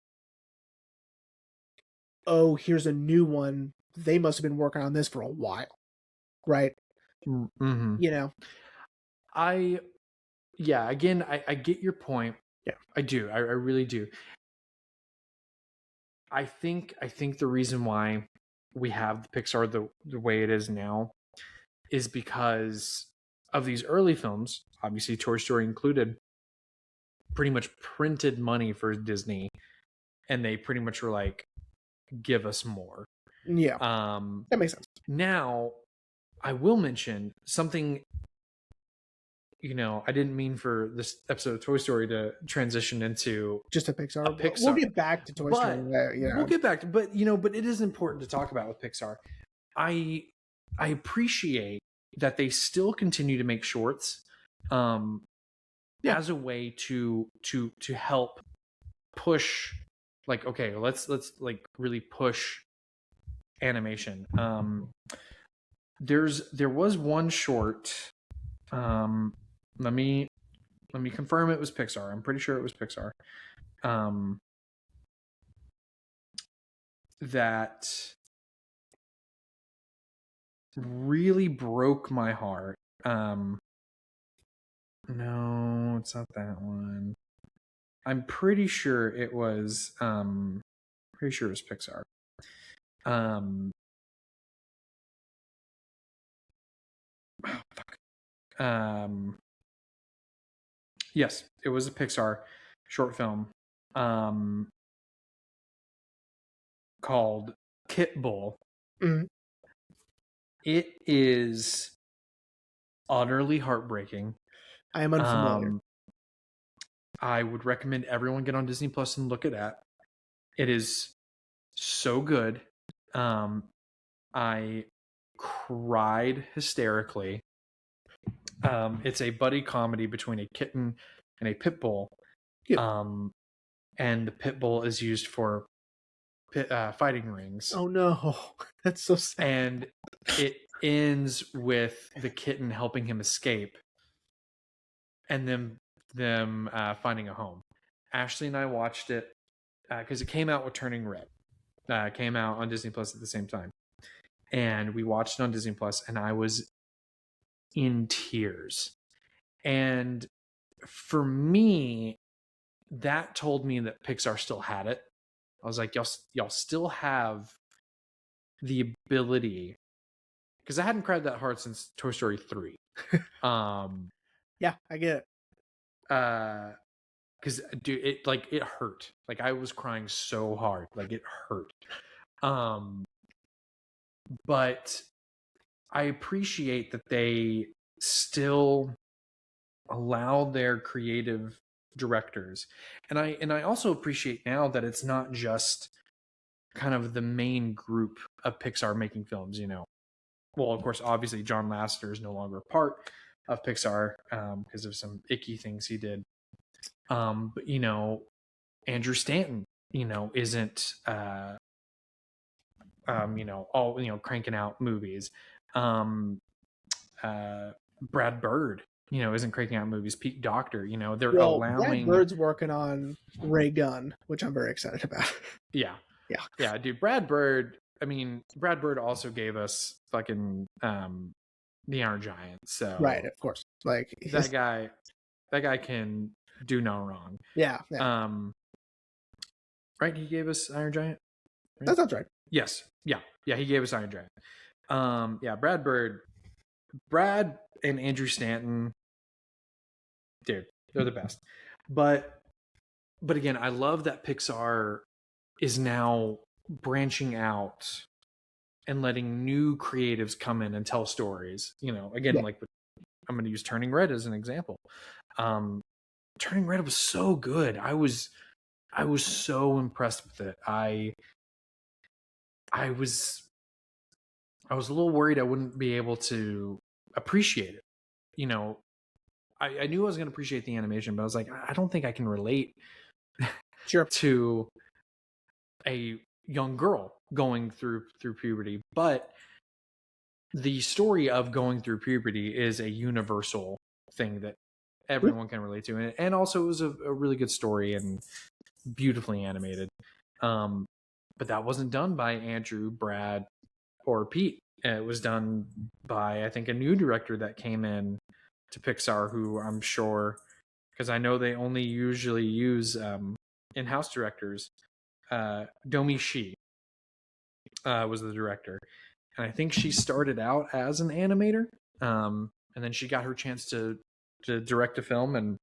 oh, here's a new one. They must have been working on this for a while, right? Mm-hmm. You know, Yeah, again, I get your point. Yeah. I do. I really do. I think the reason why we have the Pixar the way it is now is because of these early films, obviously Toy Story included, pretty much printed money for Disney, and they pretty much were like, give us more. yeah, that makes sense. Now I will mention something. I didn't mean for this episode of Toy Story to transition into Just a Pixar. a Pixar. We'll get back to Toy Story. We'll get back to, but it is important to talk about with Pixar. I appreciate that they still continue to make shorts, as a way to help push, like, okay, let's like really push animation. There was one short. Let me confirm it was Pixar. I'm pretty sure it was Pixar. That really broke my heart. No, it's not that one. I'm pretty sure it was Pixar. Yes, it was a Pixar short film called Kit Bull. Mhm. It is utterly heartbreaking. I am unfamiliar. I would recommend everyone get on Disney Plus and look at that. It is so good. I cried hysterically. It's a buddy comedy between a kitten and a pit bull. Cute. And the pit bull is used for fighting rings. Oh no, that's so sad. And it ends with the kitten helping him escape, and them finding a home. Ashley and I watched it because it came out with Turning Red. Came out on Disney Plus at the same time, and we watched it on Disney Plus, and I was in tears. And for me, that told me that Pixar still had it. I was like, y'all still have the ability, because I hadn't cried that hard since Toy Story 3. Yeah, I get it. Because dude, it hurt. Like I was crying so hard, like it hurt. But I appreciate that they still allow their creative directors, and I also appreciate now that it's not just kind of the main group of Pixar making films. Well, of course, obviously John Lasseter is no longer a part of Pixar because of some icky things he did. But Andrew Stanton, isn't all cranking out movies. Brad Bird, isn't cranking out movies. Pete Docter, they're allowing. Brad Bird's working on Ray Gunn, which I'm very excited about. Yeah, dude. Brad Bird also gave us fucking the Iron Giant. So right, of course, like that guy can do no wrong. Yeah. Right, he gave us Iron Giant. Right? That sounds right. Yes, yeah, he gave us Iron Giant. Brad Bird, Brad and Andrew Stanton, dude, they're the best. But again, I love that Pixar is now branching out and letting new creatives come in and tell stories. Again, like I'm going to use Turning Red as an example. Turning Red was so good. I was so impressed with it. I was a little worried I wouldn't be able to appreciate it. I knew I was going to appreciate the animation, but I was like, I don't think I can relate Sure. to a young girl going through puberty. But the story of going through puberty is a universal thing that everyone can relate to, and also it was a really good story and beautifully animated. But that wasn't done by Andrew, Brad, or Pete. It was done by, I think, a new director that came in to Pixar, who I'm sure, because I know they only usually use in-house directors. Domi Shi was the director, and I think she started out as an animator, and then she got her chance to direct a film, and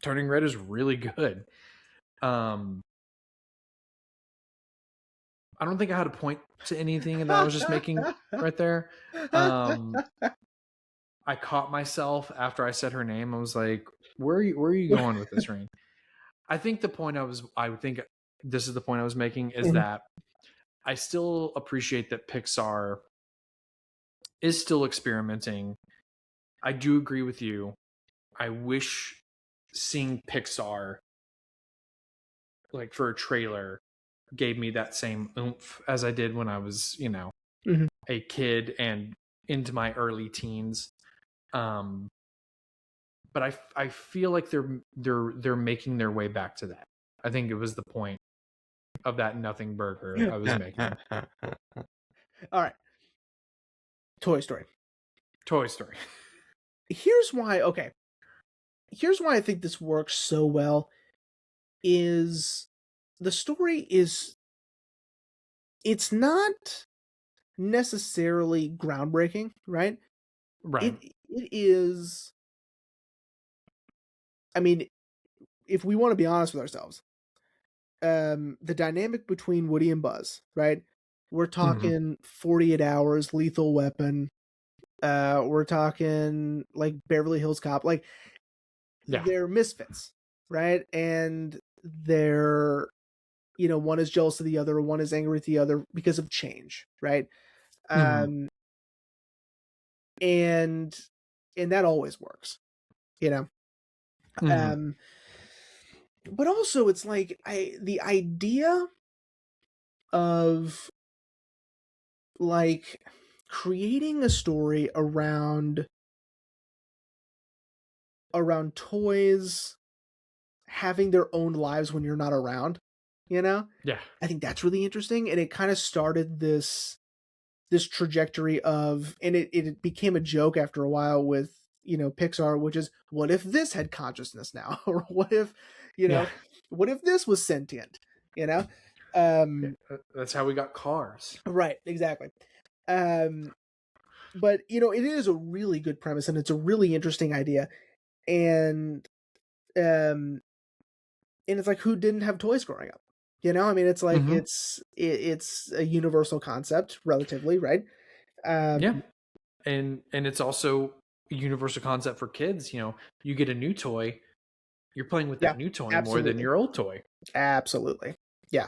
Turning Red is really good. I don't think I had a point to anything that I was just making right there. I caught myself after I said her name. I was like, where are you going with this, Rain? I think I think this is the point I was making, is that I still appreciate that Pixar is still experimenting. I do agree with you. I wish seeing Pixar, like, for a trailer, gave me that same oomph as I did when I was, a kid and into my early teens. But I feel like they're making their way back to that. I think it was the point of that nothing burger I was making. All right. Toy Story. Here's why I think this works so well is the story it's not necessarily groundbreaking, right? Right. It is, I mean, if we want to be honest with ourselves, the dynamic between Woody and Buzz, right? We're talking 48 Hours, Lethal Weapon. We're talking like Beverly Hills Cop. Like, they're misfits, right? And they're, one is jealous of the other, one is angry with the other because of change, right? And that always works, but also it's like the idea of like creating a story around toys having their own lives when you're not around, I think that's really interesting, and it kind of started this trajectory of, and it became a joke after a while with Pixar, which is, what if this had consciousness now? Or what if what if this was sentient? That's how we got Cars. Right, exactly. But it is a really good premise, and it's a really interesting idea, and it's like, who didn't have toys growing up? I mean, it's like it's a universal concept, relatively, right? And it's also a universal concept for kids. You get a new toy, you're playing with that new toy more than your old toy. Absolutely, yeah.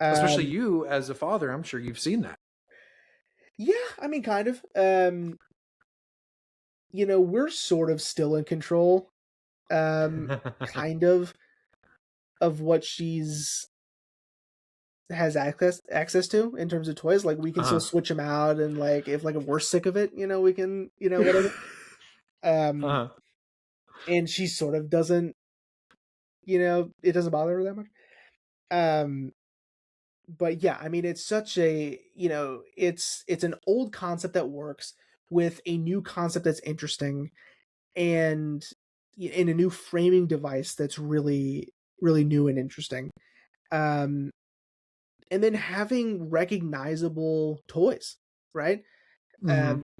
Especially you as a father, I'm sure you've seen that. Yeah, I mean, kind of. We're sort of still in control, kind of what has access to in terms of toys. Like, we can still switch them out, and like if we're sick of it, we can whatever. And she sort of doesn't, it doesn't bother her that much. But yeah, I mean, it's such a, it's an old concept that works with a new concept that's interesting, and in a new framing device that's really, really new and interesting. And then having recognizable toys, right?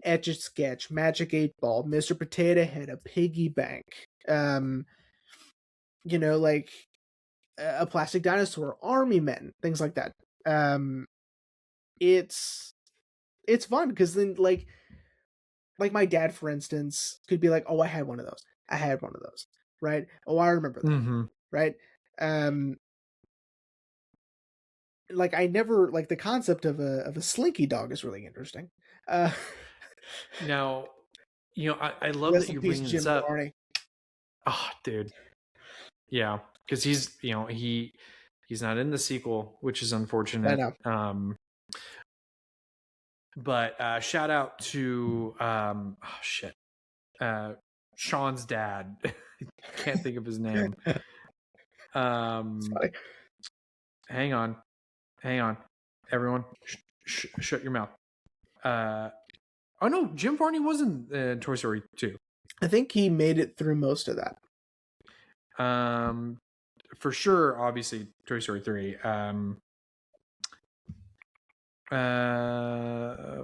Etch a Sketch, Magic 8 Ball, Mr. Potato Head, a piggy bank, like a plastic dinosaur, army men, things like that. It's fun because then like my dad, for instance, could be like, oh, I had one of those, right? Oh, I remember that. Right? Like, I never, like, the concept of a slinky dog is really interesting. Now, I love that you're bringing this up. Oh, dude. Yeah, because he's he's not in the sequel, which is I unfortunate. know. But shout out to Sean's dad. Can't think of his name. It's funny. Hang on, everyone, shut your mouth. Oh no, Jim Varney was in Toy Story 2. I think he made it through most of that. For sure, obviously Toy Story 3.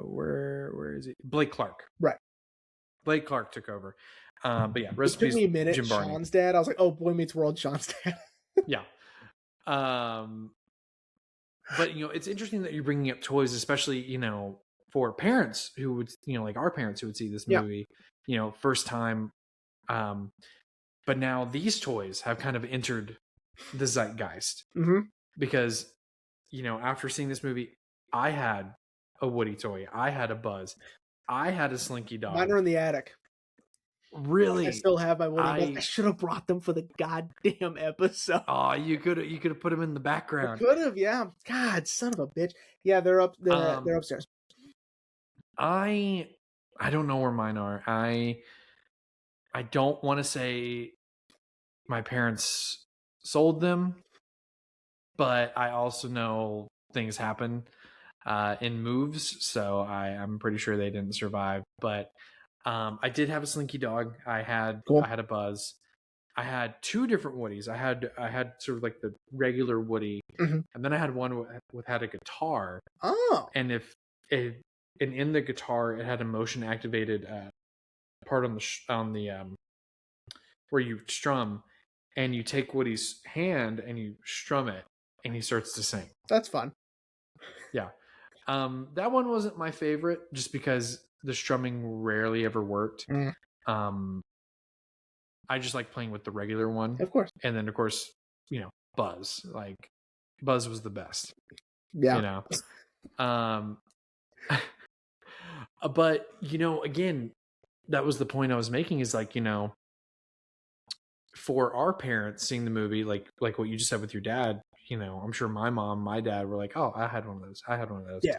Where is he? Blake Clark. Right. Blake Clark took over. But yeah, It recipes. took me a minute. Jim Varney. Sean's dad. I was like, oh, Boy Meets World. Sean's dad. Yeah. But it's interesting that you're bringing up toys, especially for parents who would like our parents who would see this movie, first time. But now these toys have kind of entered the zeitgeist because after seeing this movie, I had a Woody toy, I had a Buzz, I had a Slinky Dog. Mine are in the attic. Really? I still have my Woody. I should have brought them for the goddamn episode. Oh, you could have put them in the background. Could have, yeah. God, son of a bitch. Yeah, they're up. They're upstairs. I don't know where mine are. I don't want to say my parents sold them, but I also know things happen in moves, so I'm pretty sure they didn't survive. But I did have a Slinky Dog. I had a Buzz. I had two different Woodies. I had sort of like the regular Woody, and then I had one with had a guitar. Oh, and in the guitar it had a motion activated part on the where you strum, and you take Woody's hand and you strum it, and he starts to sing. That's fun. Yeah. That one wasn't my favorite just because the strumming rarely ever worked. I just like playing with the regular one. Of course. And then of course, Buzz. Like Buzz was the best. Yeah. But again, that was the point I was making is like, for our parents seeing the movie, like what you just said with your dad, I'm sure my mom, my dad were like, oh, I had one of those. Yeah.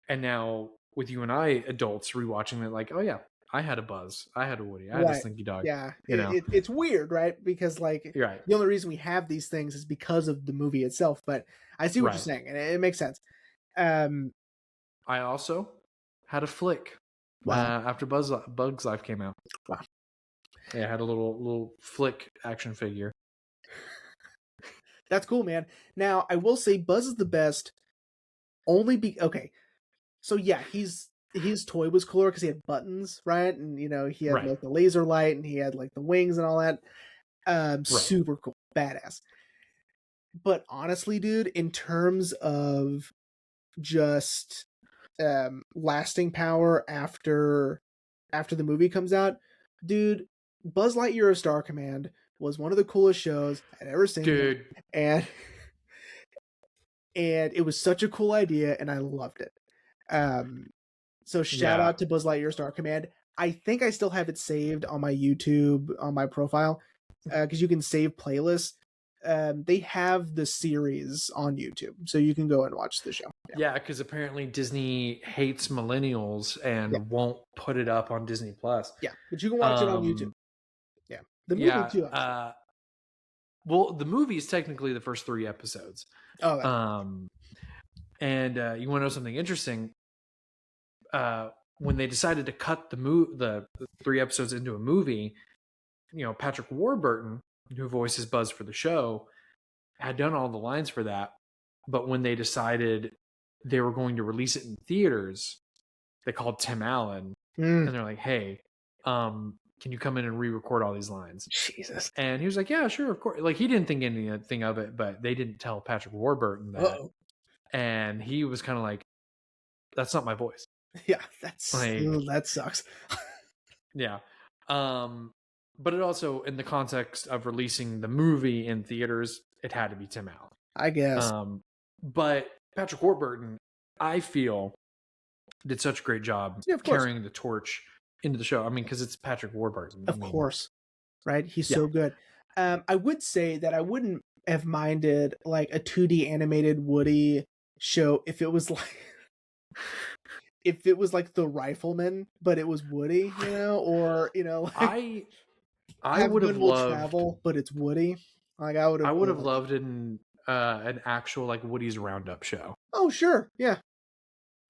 And now with you and I adults rewatching it, like, oh yeah, I had a Buzz, I had a Woody, I had a Slinky Dog. Yeah. It's weird, right? Because like right. The only reason we have these things is because of the movie itself, but I see what you're saying, and it makes sense. I also had a Flick after Bug's Life came out. Wow. Yeah, I had a little Flick action figure. That's cool, man. Now, I will say Buzz is the best only okay. So yeah, his toy was cooler because he had buttons, right? And he had like the laser light, and he had like the wings and all that. Super cool, badass. But honestly, dude, in terms of just lasting power after the movie comes out, dude, Buzz Lightyear of Star Command was one of the coolest shows I'd ever seen. Dude. And it was such a cool idea, and I loved it. So shout out to Buzz Lightyear Star Command. I think I still have it saved on my YouTube, on my profile, because you can save playlists. They have the series on YouTube, so you can go and watch the show. Yeah, because apparently Disney hates millennials and won't put it up on Disney Plus. Yeah, but you can watch it on YouTube. Yeah, the movie too. Well, the movie is technically the first 3 episodes. Oh. And you want to know something interesting? When they decided to cut the 3 episodes into a movie, Patrick Warburton, who voices Buzz for the show, had done all the lines for that. But when they decided they were going to release it in theaters, they called Tim Allen and they're like, hey, can you come in and re-record all these lines? Jesus. And he was like, yeah, sure, of course. Like, he didn't think anything of it, but they didn't tell Patrick Warburton that. Uh-oh. And he was kind of like, that's not my voice. Yeah, that sucks. Yeah. But it also, in the context of releasing the movie in theaters, it had to be Tim Allen, I guess. But Patrick Warburton, I feel, did such a great job carrying the torch into the show. I mean, because it's Patrick Warburton. Of course. right? He's Yeah. so good. I would say that I wouldn't have minded like a 2D animated Woody show if it was like if it was like The Rifleman, but it was Woody, you know, or you know, like I Have would have Good Will loved Travel, but it's Woody. Like I would have loved an actual like Woody's Roundup show. Oh sure, yeah.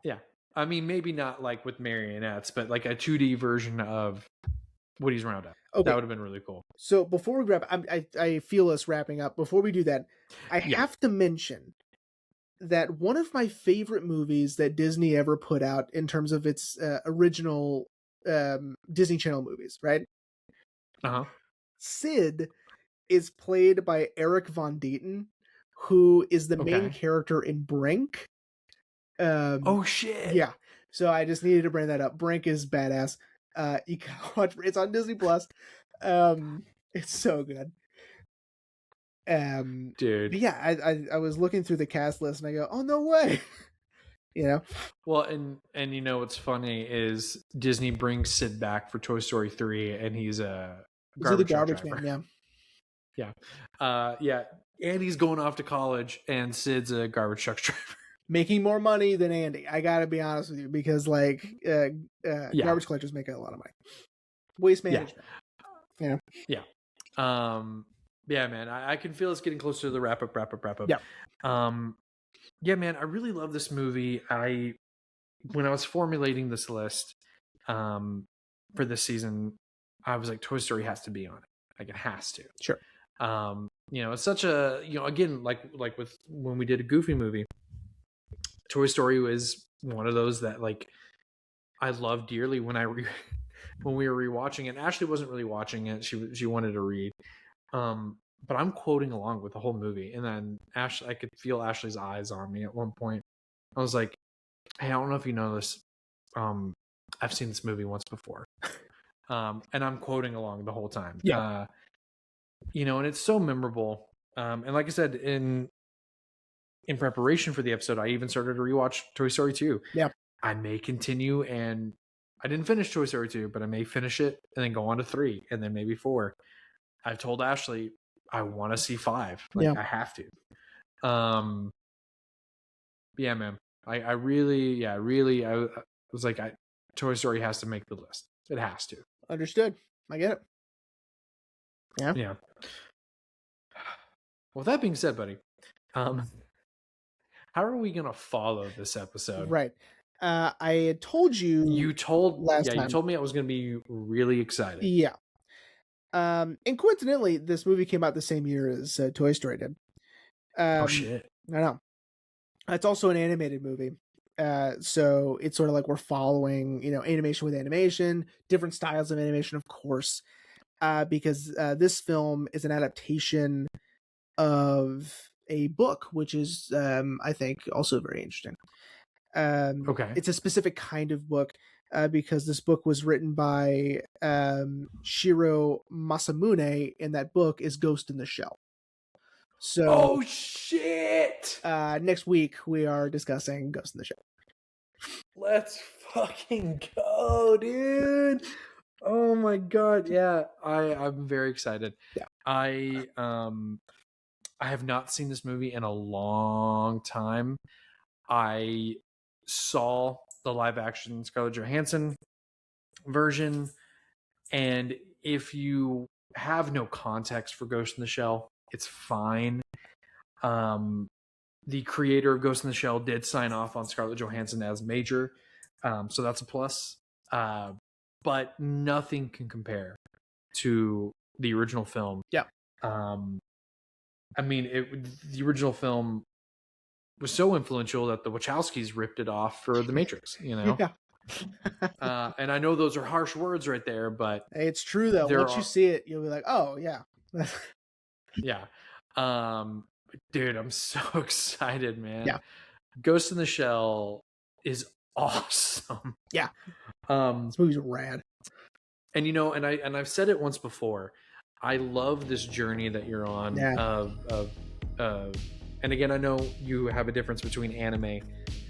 Yeah. I mean, maybe not like with marionettes, but like a 2D version of Woody's Roundup. Okay. That would have been really cool. So before we wrap, I feel us wrapping up. Before we do that, I have to mention that one of my favorite movies that Disney ever put out in terms of its original Disney Channel movies, right? Sid is played by Eric Von Deeten, who is the main character in Brink. Oh shit! Yeah. So I just needed to bring that up. Brink is badass. You can watch. It's on Disney Plus. It's so good. Dude. But yeah, I was looking through the cast list and I go, oh no way. You know. Well, and you know what's funny is Disney brings Sid back for Toy Story 3, and he's a garbage man. Yeah. Yeah. And he's going off to college, and Sid's a garbage truck driver. Making more money than Andy. I gotta be honest with you, because like garbage collectors make a lot of money. Waste management. Yeah. Yeah. Yeah, man. I can feel us getting closer to the wrap up. Yeah. Yeah, man. I really love this movie. When I was formulating this list for this season, I was like, Toy Story has to be on it. Like it has to. Sure. You know, it's such a, you know, again, like with when we did a Goofy movie, Toy Story was one of those that like I love dearly when when we were rewatching it. Ashley wasn't really watching it. She wanted to read. But I'm quoting along with the whole movie. And then I could feel Ashley's eyes on me at one point. I was like, hey, I don't know if you know this. I've seen this movie once before. And I'm quoting along the whole time. Yeah. You know, and it's so memorable. And like I said, in preparation for the episode, I even started to rewatch Toy Story 2. Yeah. I may continue, and I didn't finish Toy Story 2, but I may finish it and then go on to 3 and then maybe 4. I've told Ashley I want to see 5. Like I have to. Yeah, man. I really I was like, Toy Story has to make the list. It has to. Understood. I get it. Yeah. Yeah. Well, that being said, buddy, how are we gonna follow this episode? Right. I had told you. You told last time. You told me I was gonna be really excited. Yeah. And coincidentally, this movie came out the same year as Toy Story did. Oh shit! I know. It's also an animated movie. So it's sort of like we're following, you know, animation with animation, different styles of animation, of course, because this film is an adaptation of a book, which is, I think, also very interesting. Okay. It's a specific kind of book because this book was written by Shiro Masamune, and that book is Ghost in the Shell. So, oh shit! Next week we are discussing Ghost in the Shell. Let's fucking go, dude! Oh my god, yeah, I'm very excited. Yeah, I have not seen this movie in a long time. I saw the live action Scarlett Johansson version, and if you have no context for Ghost in the Shell, it's fine. The creator of Ghost in the Shell did sign off on Scarlett Johansson as Major, so that's a plus. But nothing can compare to the original film. Yeah. I mean, the original film was so influential that the Wachowskis ripped it off for The Matrix, you know? Yeah. And I know those are harsh words right there, but it's true though. Once you see it, you'll be like, oh yeah. Yeah. Dude, I'm so excited, man. Yeah. Ghost in the Shell is awesome. Yeah. This movie's rad. And you know, and I've said it once before. I love this journey that you're on of and again, I know you have a difference between anime and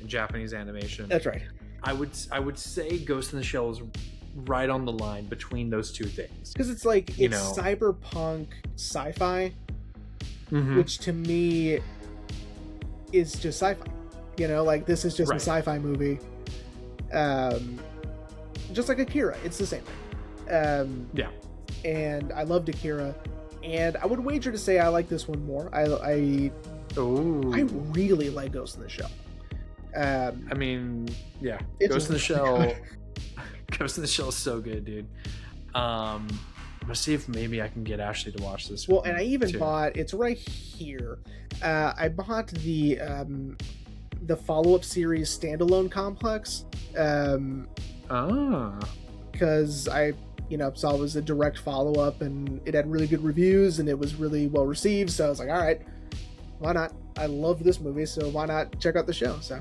Japanese animation. That's right. I would say Ghost in the Shell is right on the line between those two things. Because it's like, You it's know. cyberpunk sci-fi, Mhm. which to me is just sci-fi. You know, like, this is just a Right. sci-fi movie. Just like Akira, it's the same thing. Yeah. And I loved Akira, and I would wager to say I like this one more. I Oh. really like Ghost in the Shell. I mean, yeah. It's Ghost in the really Shell. good. Ghost in the Shell is so good, dude. Let's see if maybe I can get Ashley to watch this. Well, with and me, I even too. bought, it's right here. I bought the follow-up series standalone complex. Because I, saw it was a direct follow-up, and it had really good reviews, and it was really well received. So I was like, all right, why not? I love this movie, so why not check out the show? So,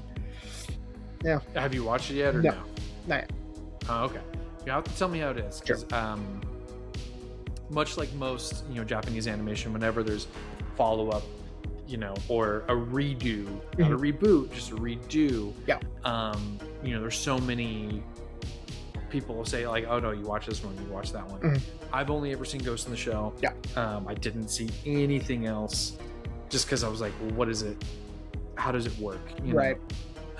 yeah. Have you watched it yet or No. no? Not yet. Oh, okay. You have to tell me how it is, because much like most, Japanese animation, whenever there's follow-up, or a redo, not a reboot, just a redo. Yeah. There's so many people will say like, oh no, you watch this one, you watch that one. I've only ever seen Ghost in the Shell. Yeah. I didn't see anything else, just because I was like, well, what is it? How does it work? Right.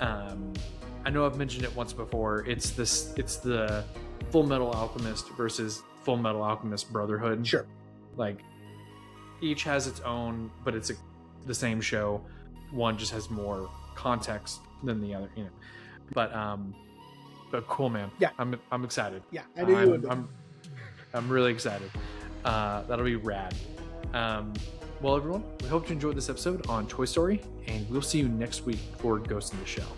I know I've mentioned it once before. It's the Full Metal Alchemist versus Full Metal Alchemist Brotherhood. Sure. Like, each has its own, but it's the same show. One just has more context than the other, But cool, man. Yeah. I'm excited. Yeah, I knew you would be. I'm really excited. That'll be rad. Well, everyone, we hope you enjoyed this episode on Toy Story, and we'll see you next week for Ghost in the Shell.